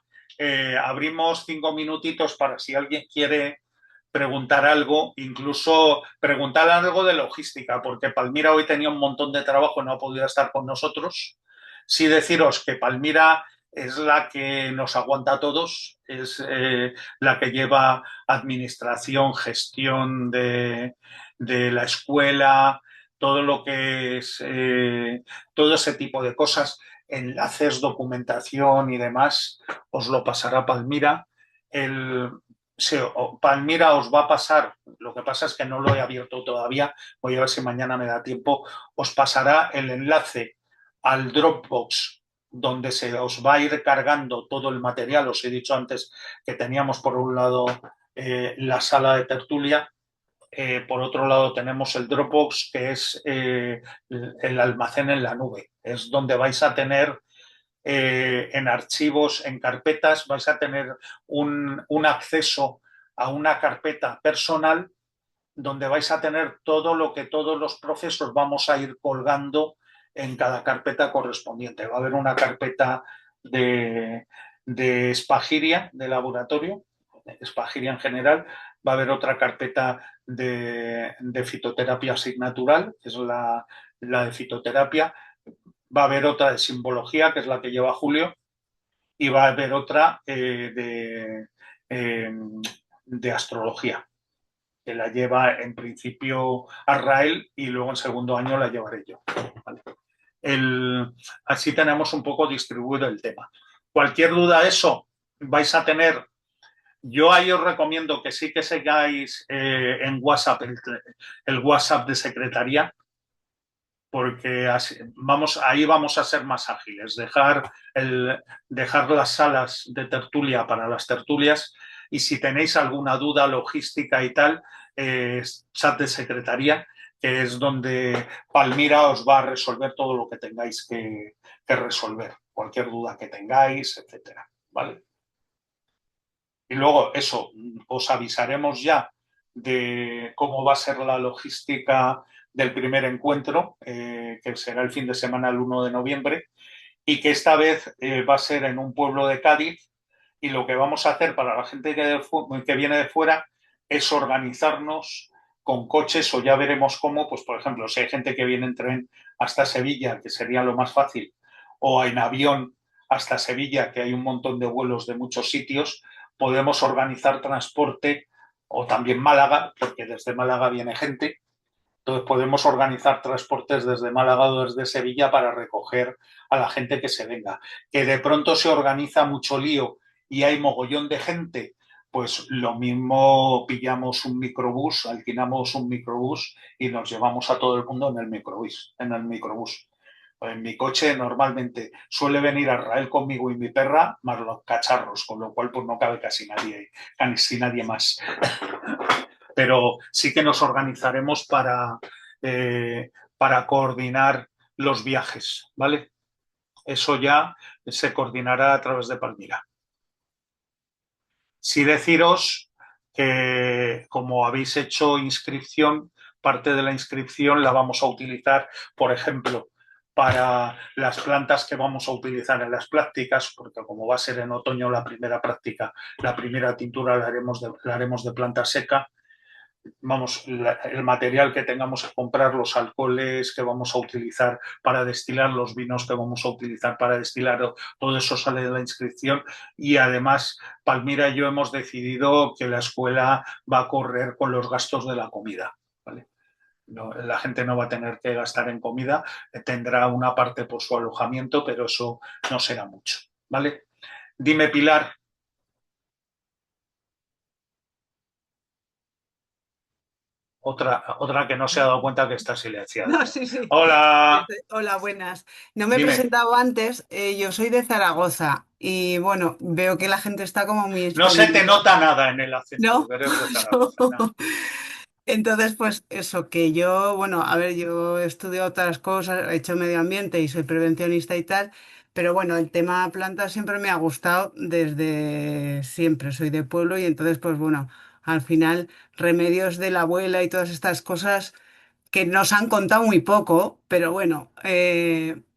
Abrimos 5 minutitos para si alguien quiere preguntar algo, incluso preguntar algo de logística, porque Palmira hoy tenía un montón de trabajo y no ha podido estar con nosotros. Sí deciros que Palmira es la que nos aguanta a todos, es la que lleva administración, gestión de la escuela, todo lo que es todo ese tipo de cosas, enlaces, documentación y demás, os lo pasará Palmira. Sí, Palmira os va a pasar, lo que pasa es que no lo he abierto todavía, voy a ver si mañana me da tiempo, os pasará el enlace al Dropbox donde se os va a ir cargando todo el material. Os he dicho antes que teníamos por un lado la sala de tertulia, por otro lado tenemos el Dropbox, que es el almacén en la nube, es donde vais a tener en archivos, en carpetas, vais a tener un acceso a una carpeta personal donde vais a tener todo lo que todos los procesos vamos a ir colgando en cada carpeta correspondiente. Va a haber una carpeta de Spagiria, de laboratorio, Spagiria en general, va a haber otra carpeta de fitoterapia asignatura, que es la de fitoterapia, va a haber otra de simbología, que es la que lleva Julio, y va a haber otra de astrología, que la lleva en principio Arrael y luego en segundo año la llevaré yo. ¿Vale? Así tenemos un poco distribuido el tema. Cualquier duda de eso vais a tener. Yo ahí os recomiendo que sí que sigáis en WhatsApp el WhatsApp de secretaría, porque ahí vamos a ser más ágiles, dejar las salas de tertulia para las tertulias, y si tenéis alguna duda logística y tal, chat de secretaría, que es donde Palmira os va a resolver todo lo que tengáis que resolver, cualquier duda que tengáis, etcétera, ¿vale? Y luego eso, os avisaremos ya de cómo va a ser la logística del primer encuentro, que será el fin de semana el 1 de noviembre, y que esta vez va a ser en un pueblo de Cádiz, y lo que vamos a hacer para la gente que viene de fuera es organizarnos con coches, o ya veremos cómo, pues por ejemplo, si hay gente que viene en tren hasta Sevilla, que sería lo más fácil, o en avión hasta Sevilla, que hay un montón de vuelos de muchos sitios, podemos organizar transporte, o también Málaga, porque desde Málaga viene gente. Entonces podemos organizar transportes desde Málaga o desde Sevilla para recoger a la gente que se venga. Que de pronto se organiza mucho lío y hay mogollón de gente, pues lo mismo pillamos un microbús, alquilamos un microbús y nos llevamos a todo el mundo en el microbús. En mi coche normalmente suele venir Arrael conmigo y mi perra, más los cacharros, con lo cual pues no cabe casi nadie más. Pero sí que nos organizaremos para coordinar los viajes, ¿vale? Eso ya se coordinará a través de Palmira. Sí deciros que como habéis hecho inscripción, parte de la inscripción la vamos a utilizar, por ejemplo, para las plantas que vamos a utilizar en las prácticas, porque como va a ser en otoño la primera práctica, la primera tintura la haremos de planta seca. Vamos, el material que tengamos que comprar, los alcoholes que vamos a utilizar para destilar, los vinos que vamos a utilizar para destilar, todo eso sale de la inscripción. Y además, Palmira y yo hemos decidido que la escuela va a correr con los gastos de la comida, ¿vale? No, la gente no va a tener que gastar en comida, tendrá una parte por su alojamiento, pero eso no será mucho, ¿vale? Dime, Pilar. Otra que no se ha dado cuenta que está silenciada. No, sí, sí. Hola, Hola, buenas. No me he dime. presentado antes, yo soy de Zaragoza y bueno, veo que la gente está como muy No se te espabilada, nota nada en el acento, ¿no? que eres de Zaragoza, ¿no? Entonces, pues eso, que yo, bueno, a ver, yo he estudiado otras cosas, he hecho medio ambiente y soy prevencionista y tal, pero bueno, el tema plantas siempre me ha gustado desde siempre, soy de pueblo y entonces, pues bueno, al final, remedios de la abuela y todas estas cosas que nos han contado muy poco, pero bueno,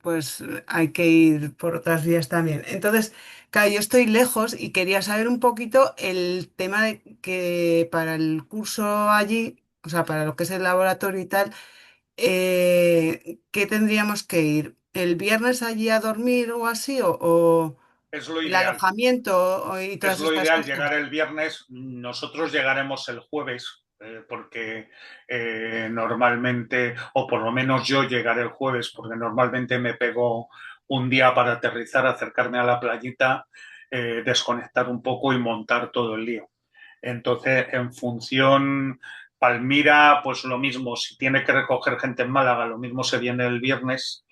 pues hay que ir por otras vías también. Entonces, claro, yo estoy lejos y quería saber un poquito el tema de que para el curso allí, o sea, para lo que es el laboratorio y tal, ¿qué tendríamos que ir? ¿El viernes allí a dormir o así? ¿O Es lo el ideal. alojamiento y Es todas lo estas ideal cosas? llegar el viernes. Nosotros llegaremos el jueves, porque normalmente, o por lo menos yo llegaré el jueves, porque normalmente me pego un día para aterrizar, acercarme a la playita, desconectar un poco y montar todo el lío. Entonces, en función, Palmira, pues lo mismo, si tiene que recoger gente en Málaga, lo mismo se viene el viernes,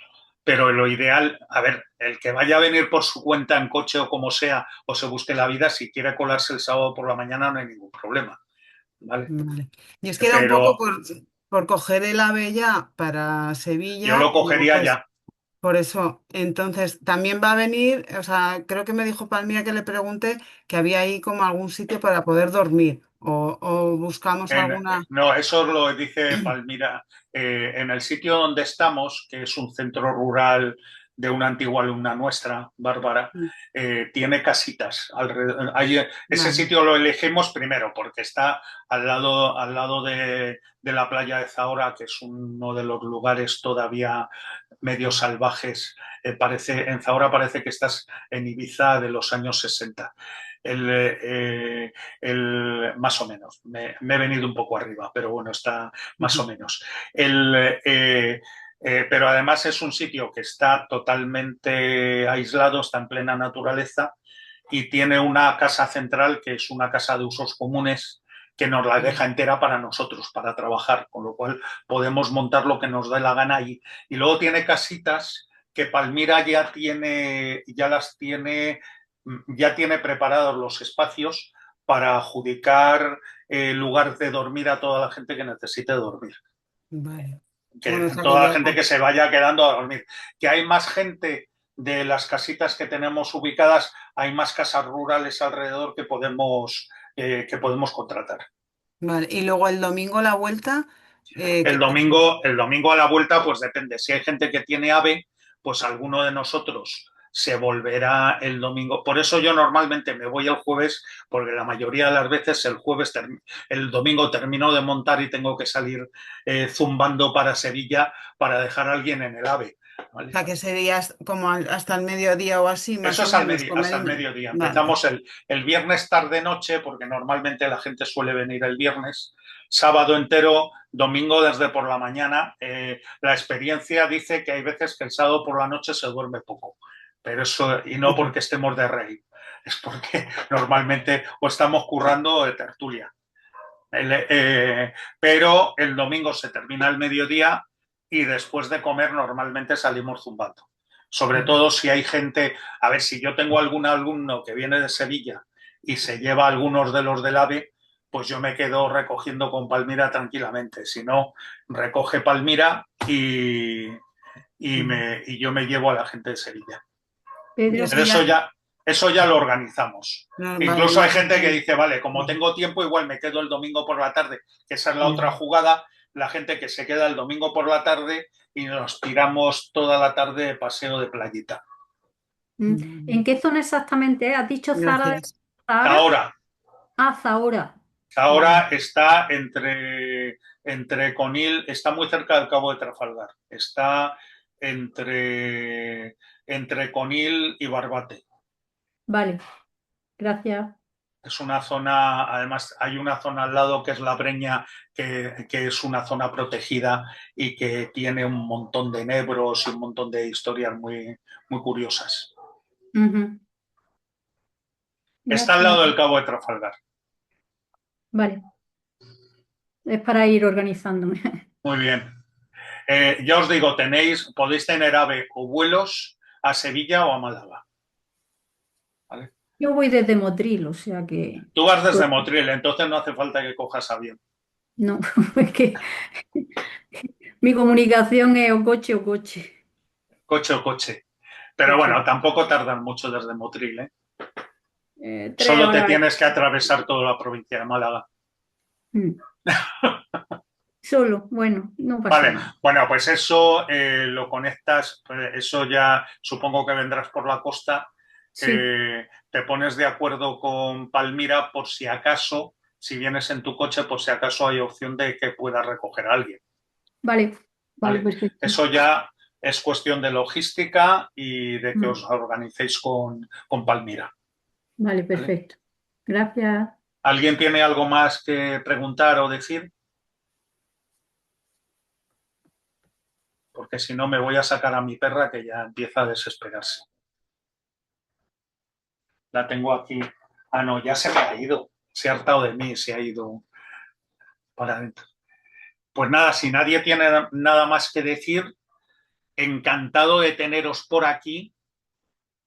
pero lo ideal, a ver, el que vaya a venir por su cuenta en coche o como sea, o se busque la vida, si quiere colarse el sábado por la mañana no hay ningún problema, ¿vale? Vale. Y es que era un poco Pero por coger el AVE ya para yo lo Sevilla, digo, cogería pues ya. por eso. Entonces, también va a venir, o sea, creo que me dijo Palmira que le pregunté que había ahí como algún sitio para poder dormir o buscamos alguna. No, eso lo dice Palmira. En el sitio donde estamos, que es un centro rural de una antigua alumna nuestra, Bárbara, tiene casitas alrededor. Ese Vale. sitio lo elegimos primero porque está al lado de la playa de Zahora, que es uno de los lugares todavía medio salvajes. En Zahora parece que estás en Ibiza de los años 60. Más o menos. Me he venido un poco arriba, pero bueno, está más o menos. Pero además es un sitio que está totalmente aislado, está en plena naturaleza y tiene una casa central que es una casa de usos comunes que nos la deja entera para nosotros, para trabajar, con lo cual podemos montar lo que nos dé la gana ahí. Y luego tiene casitas que Palmira ya tiene preparados los espacios para adjudicar lugar de dormir a toda la gente que necesite dormir. Vale. Que Bueno, o sea que toda la ya. gente que se vaya quedando a dormir. Que hay más gente de las casitas que tenemos ubicadas, hay más casas rurales alrededor que podemos contratar. Vale. Y luego el domingo la vuelta. El domingo a la vuelta, pues depende. Si hay gente que tiene AVE, pues alguno de nosotros se volverá el domingo. Por eso yo normalmente me voy el jueves, porque la mayoría de las veces el domingo termino de montar y tengo que salir zumbando para Sevilla para dejar a alguien en el AVE. O ¿Vale? sea que sería como hasta el mediodía o así, más Eso o es menos, hasta el comer. mediodía. Vale. Empezamos el viernes tarde-noche, porque normalmente la gente suele venir el viernes, sábado entero, domingo desde por la mañana. La experiencia dice que hay veces que el sábado por la noche se duerme poco, pero eso, y no porque estemos de rey, es porque normalmente o estamos currando o de tertulia. Pero el domingo se termina el mediodía y después de comer normalmente salimos zumbando. Sobre todo si hay gente, a ver, si yo tengo algún alumno que viene de Sevilla y se lleva algunos de los del AVE, pues yo me quedo recogiendo con Palmira tranquilamente. Si no, recoge Palmira y yo me llevo a la gente de Sevilla. Y Pedro, eso Pero ya. eso ya lo organizamos. No, vale, Incluso hay gente que dice, vale, como tengo tiempo, igual me quedo el domingo por la tarde, que esa es la otra jugada, la gente que se queda el domingo por la tarde y nos tiramos toda la tarde de paseo de playita. ¿en qué zona exactamente? ¿Has dicho Gracias. Zahara? Ahora, Ah, Zahora. ahora Vale. está entre Conil, está muy cerca del Cabo de Trafalgar, está entre Conil y Barbate. Vale, gracias. Es una zona, además hay una zona al lado que es la Breña, que es una zona protegida y que tiene un montón de nebros y un montón de historias muy, muy curiosas. Ujú. Está al Gracias. lado del Cabo de Trafalgar. Vale, es para ir organizándome. Muy bien. Ya os digo, podéis tener AVE o vuelos a Sevilla o a Málaga. ¿Vale? Yo voy desde Motril, o sea que Tú vas desde Motril, entonces no hace falta que cojas avión. no, es que mi comunicación es o coche o coche. Coche o coche. Pero Coche. bueno, tampoco tardan mucho desde Motril, ¿eh? 3 Solo te horas. tienes que atravesar toda la provincia de Málaga. Mm. Solo, bueno, no pasa Vale, nada. bueno, pues eso lo conectas, eso ya supongo que vendrás por la costa, Sí, te pones de acuerdo con Palmira por si acaso, si vienes en tu coche, por si acaso hay opción de que puedas recoger a alguien, vale, vale, ¿vale? perfecto. Eso ya es cuestión de logística y de que os Mm. organicéis con Palmira, Vale, ¿vale? perfecto. Gracias. ¿Alguien tiene algo más que preguntar o decir? Porque si no me voy a sacar a mi perra que ya empieza a desesperarse. La tengo aquí. Ah, no, ya se me ha ido. se ha hartado de mí, se ha ido para adentro. Pues nada, si nadie tiene nada más que decir, encantado de teneros por aquí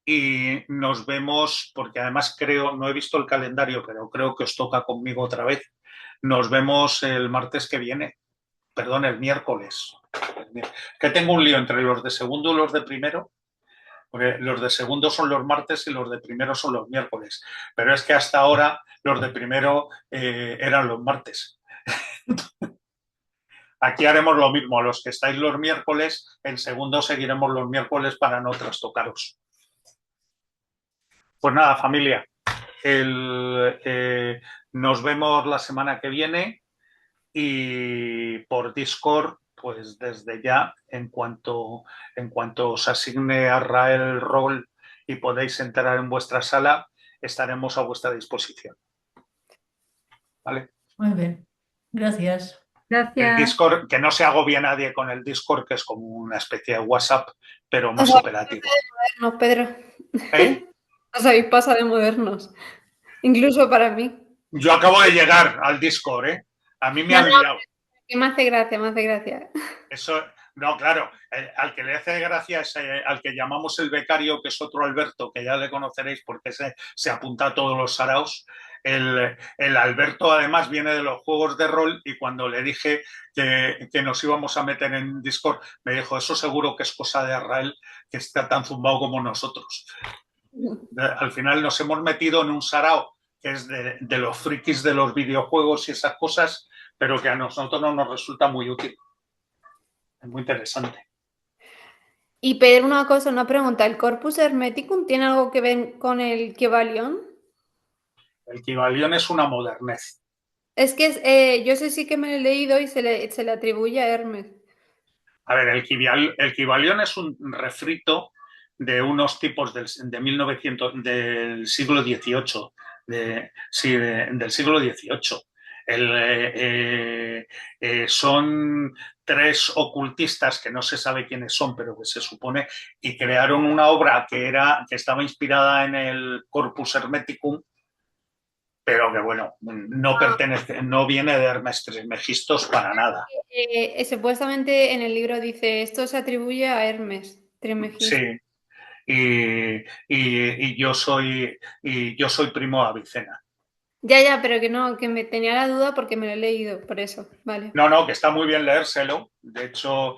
y nos vemos, porque además creo, no he visto el calendario, pero creo que os toca conmigo otra vez. Nos vemos el martes que viene, perdón, el miércoles. Que tengo un lío entre los de segundo y los de primero, porque los de segundo son los martes y los de primero son los miércoles. Pero es que hasta ahora los de primero eran los martes. Aquí haremos lo mismo, a los que estáis los miércoles, en segundo seguiremos los miércoles para no trastocaros. Pues nada, familia, nos vemos la semana que viene y por Discord, pues desde ya, en cuanto os asigne a Rael el rol y podéis entrar en vuestra sala, estaremos a vuestra disposición. ¿Vale? Muy bien, gracias. El Gracias. Discord, que no se agobie nadie con el Discord, que es como una especie de WhatsApp, pero más operativo. No, Pedro. ¿Eh? Os habéis pasado de modernos. Incluso para mí. Yo acabo de llegar al Discord, ¿eh? A mí me han liado. Y me hace gracia, me hace gracia. Eso, no, claro, al que le hace gracia es al que llamamos el becario, que es otro Alberto, que ya le conoceréis porque se apunta a todos los saraos. El Alberto además viene de los juegos de rol y cuando le dije que nos íbamos a meter en Discord, me dijo, eso seguro que es cosa de Arrael, que está tan zumbado como nosotros. Al final nos hemos metido en un sarao que es de los frikis de los videojuegos y esas cosas, pero que a nosotros no nos resulta muy útil. Es muy interesante. Y Pedro, una pregunta. ¿El Corpus Hermeticum tiene algo que ver con el Kybalion? El Kybalion es una modernez. Es que yo sé sí que me lo he leído y se le atribuye a Hermes. A ver, el Kybalion es un refrito de unos tipos del siglo XVIII. Del siglo XVIII. Son tres ocultistas que no se sabe quiénes son, pero que se supone, y crearon una obra que estaba inspirada en el Corpus Hermeticum, pero que bueno, no viene de Hermes Trismegistos para nada. Supuestamente en el libro dice, esto se atribuye a Hermes Trismegisto. Sí, y yo soy primo de Avicena. Ya, pero que no, que me tenía la duda porque me lo he leído, por eso, vale. No, que está muy bien leérselo. De hecho,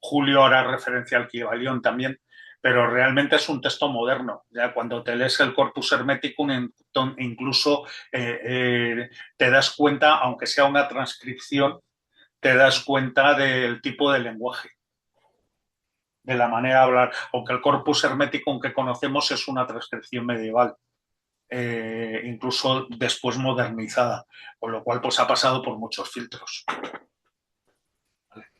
Julio hará referencia al Kybalion también, pero realmente es un texto moderno. Ya cuando te lees el Corpus Hermeticum, incluso te das cuenta, aunque sea una transcripción, te das cuenta del tipo de lenguaje, de la manera de hablar, aunque el Corpus Hermeticum que conocemos es una transcripción medieval. Incluso después modernizada, con lo cual pues ha pasado por muchos filtros.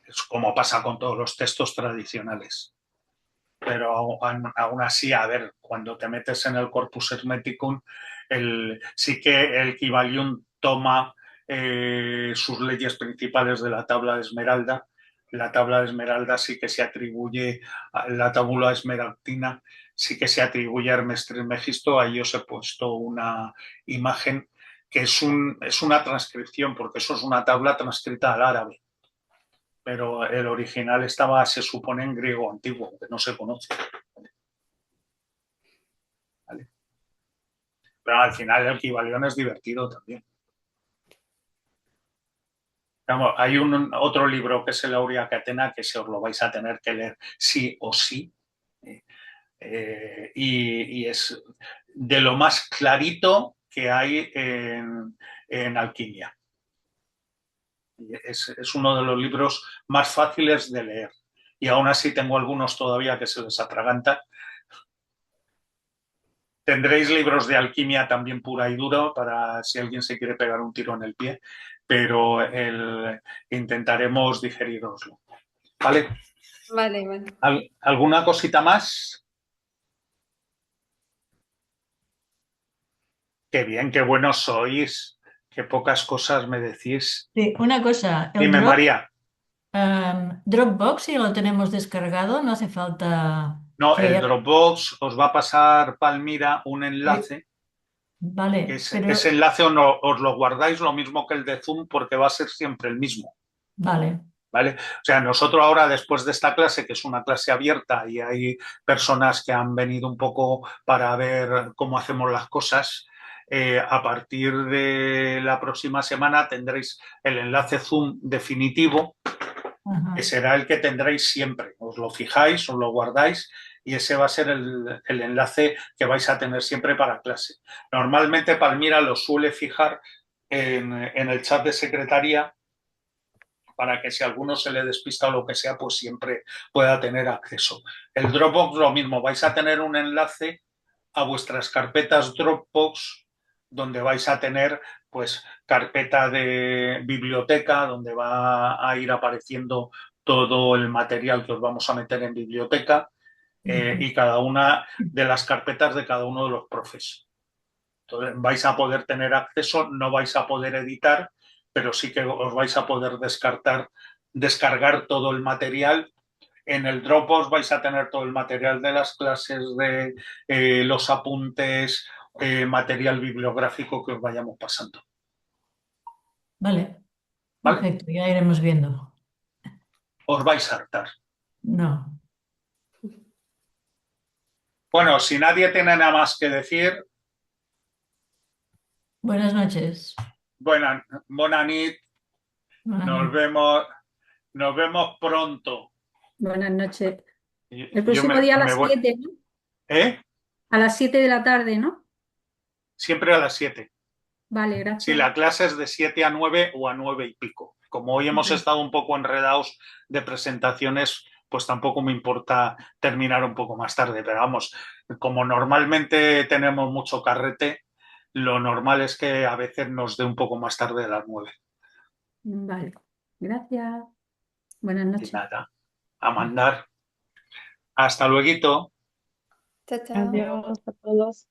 Es como pasa con todos los textos tradicionales. Pero aún así, a ver, cuando te metes en el Corpus Hermeticum, sí que el Kybalion toma sus leyes principales de la tabla de Esmeralda. La tabla de Esmeralda sí que se atribuye, la tabula esmeraltina sí que se atribuye a Hermes Trismegisto. Ahí os he puesto una imagen que es una transcripción, porque eso es una tabla transcrita al árabe. Pero el original se supone, en griego antiguo, que no se conoce. ¿Vale? Pero al final el Kybalion es divertido también. Vamos, hay otro libro que es el Aurea Catena, que se os lo vais a tener que leer sí o sí. Y es de lo más clarito que hay en alquimia. Es uno de los libros más fáciles de leer. Y aún así tengo algunos todavía que se les atragantan. Tendréis libros de alquimia también pura y dura para si alguien se quiere pegar un tiro en el pie, pero intentaremos digeriroslo. ¿Vale? Vale. ¿Alguna cosita más? Qué bien, qué buenos sois. Qué pocas cosas me decís. Sí, una cosa, Dime, María. Dropbox, si lo tenemos descargado, no hace falta No, el crear. Dropbox os va a pasar, Palmira, un enlace Vale, Ese pero enlace os lo guardáis lo mismo que el de Zoom porque va a ser siempre el mismo. vale, ¿Vale? O sea, nosotros ahora, después de esta clase, que es una clase abierta y hay personas que han venido un poco para ver cómo hacemos las cosas, a partir de la próxima semana tendréis el enlace Zoom definitivo, que ajá, será el que tendréis siempre. Os lo fijáis, os lo guardáis y ese va a ser el enlace que vais a tener siempre para clase. Normalmente Palmira lo suele fijar en el chat de secretaría para que si a alguno se le despista o lo que sea, pues siempre pueda tener acceso. El Dropbox lo mismo, vais a tener un enlace a vuestras carpetas Dropbox donde vais a tener pues carpeta de biblioteca donde va a ir apareciendo todo el material que os vamos a meter en biblioteca ujú, y cada una de las carpetas de cada uno de los profes. Entonces vais a poder tener acceso, no vais a poder editar, pero sí que os vais a poder descargar todo el material. En el Dropbox vais a tener todo el material de las clases, de los apuntes, material bibliográfico que os vayamos pasando. vale, ¿Vale? perfecto, ya iremos viendo. Os vais a hartar. No, Bueno, si nadie tiene nada más que decir, buenas noches. buena nit, Buenas nos noches. vemos, nos vemos pronto. Buenas noches. El Yo próximo día a me las voy. 7, ¿no? ¿Eh? A las 7 de la tarde, ¿no? Siempre a las 7. Vale, Si gracias. la clase es de 7 a 9 o a 9 y pico. Como hoy hemos Vale. estado un poco enredados de presentaciones, pues tampoco me importa terminar un poco más tarde. Pero vamos, como normalmente tenemos mucho carrete, lo normal es que a veces nos dé un poco más tarde de las 9. Vale. Gracias. Buenas Y noches. nada, a mandar. Hasta luego. Chao, chao. Adiós a todos.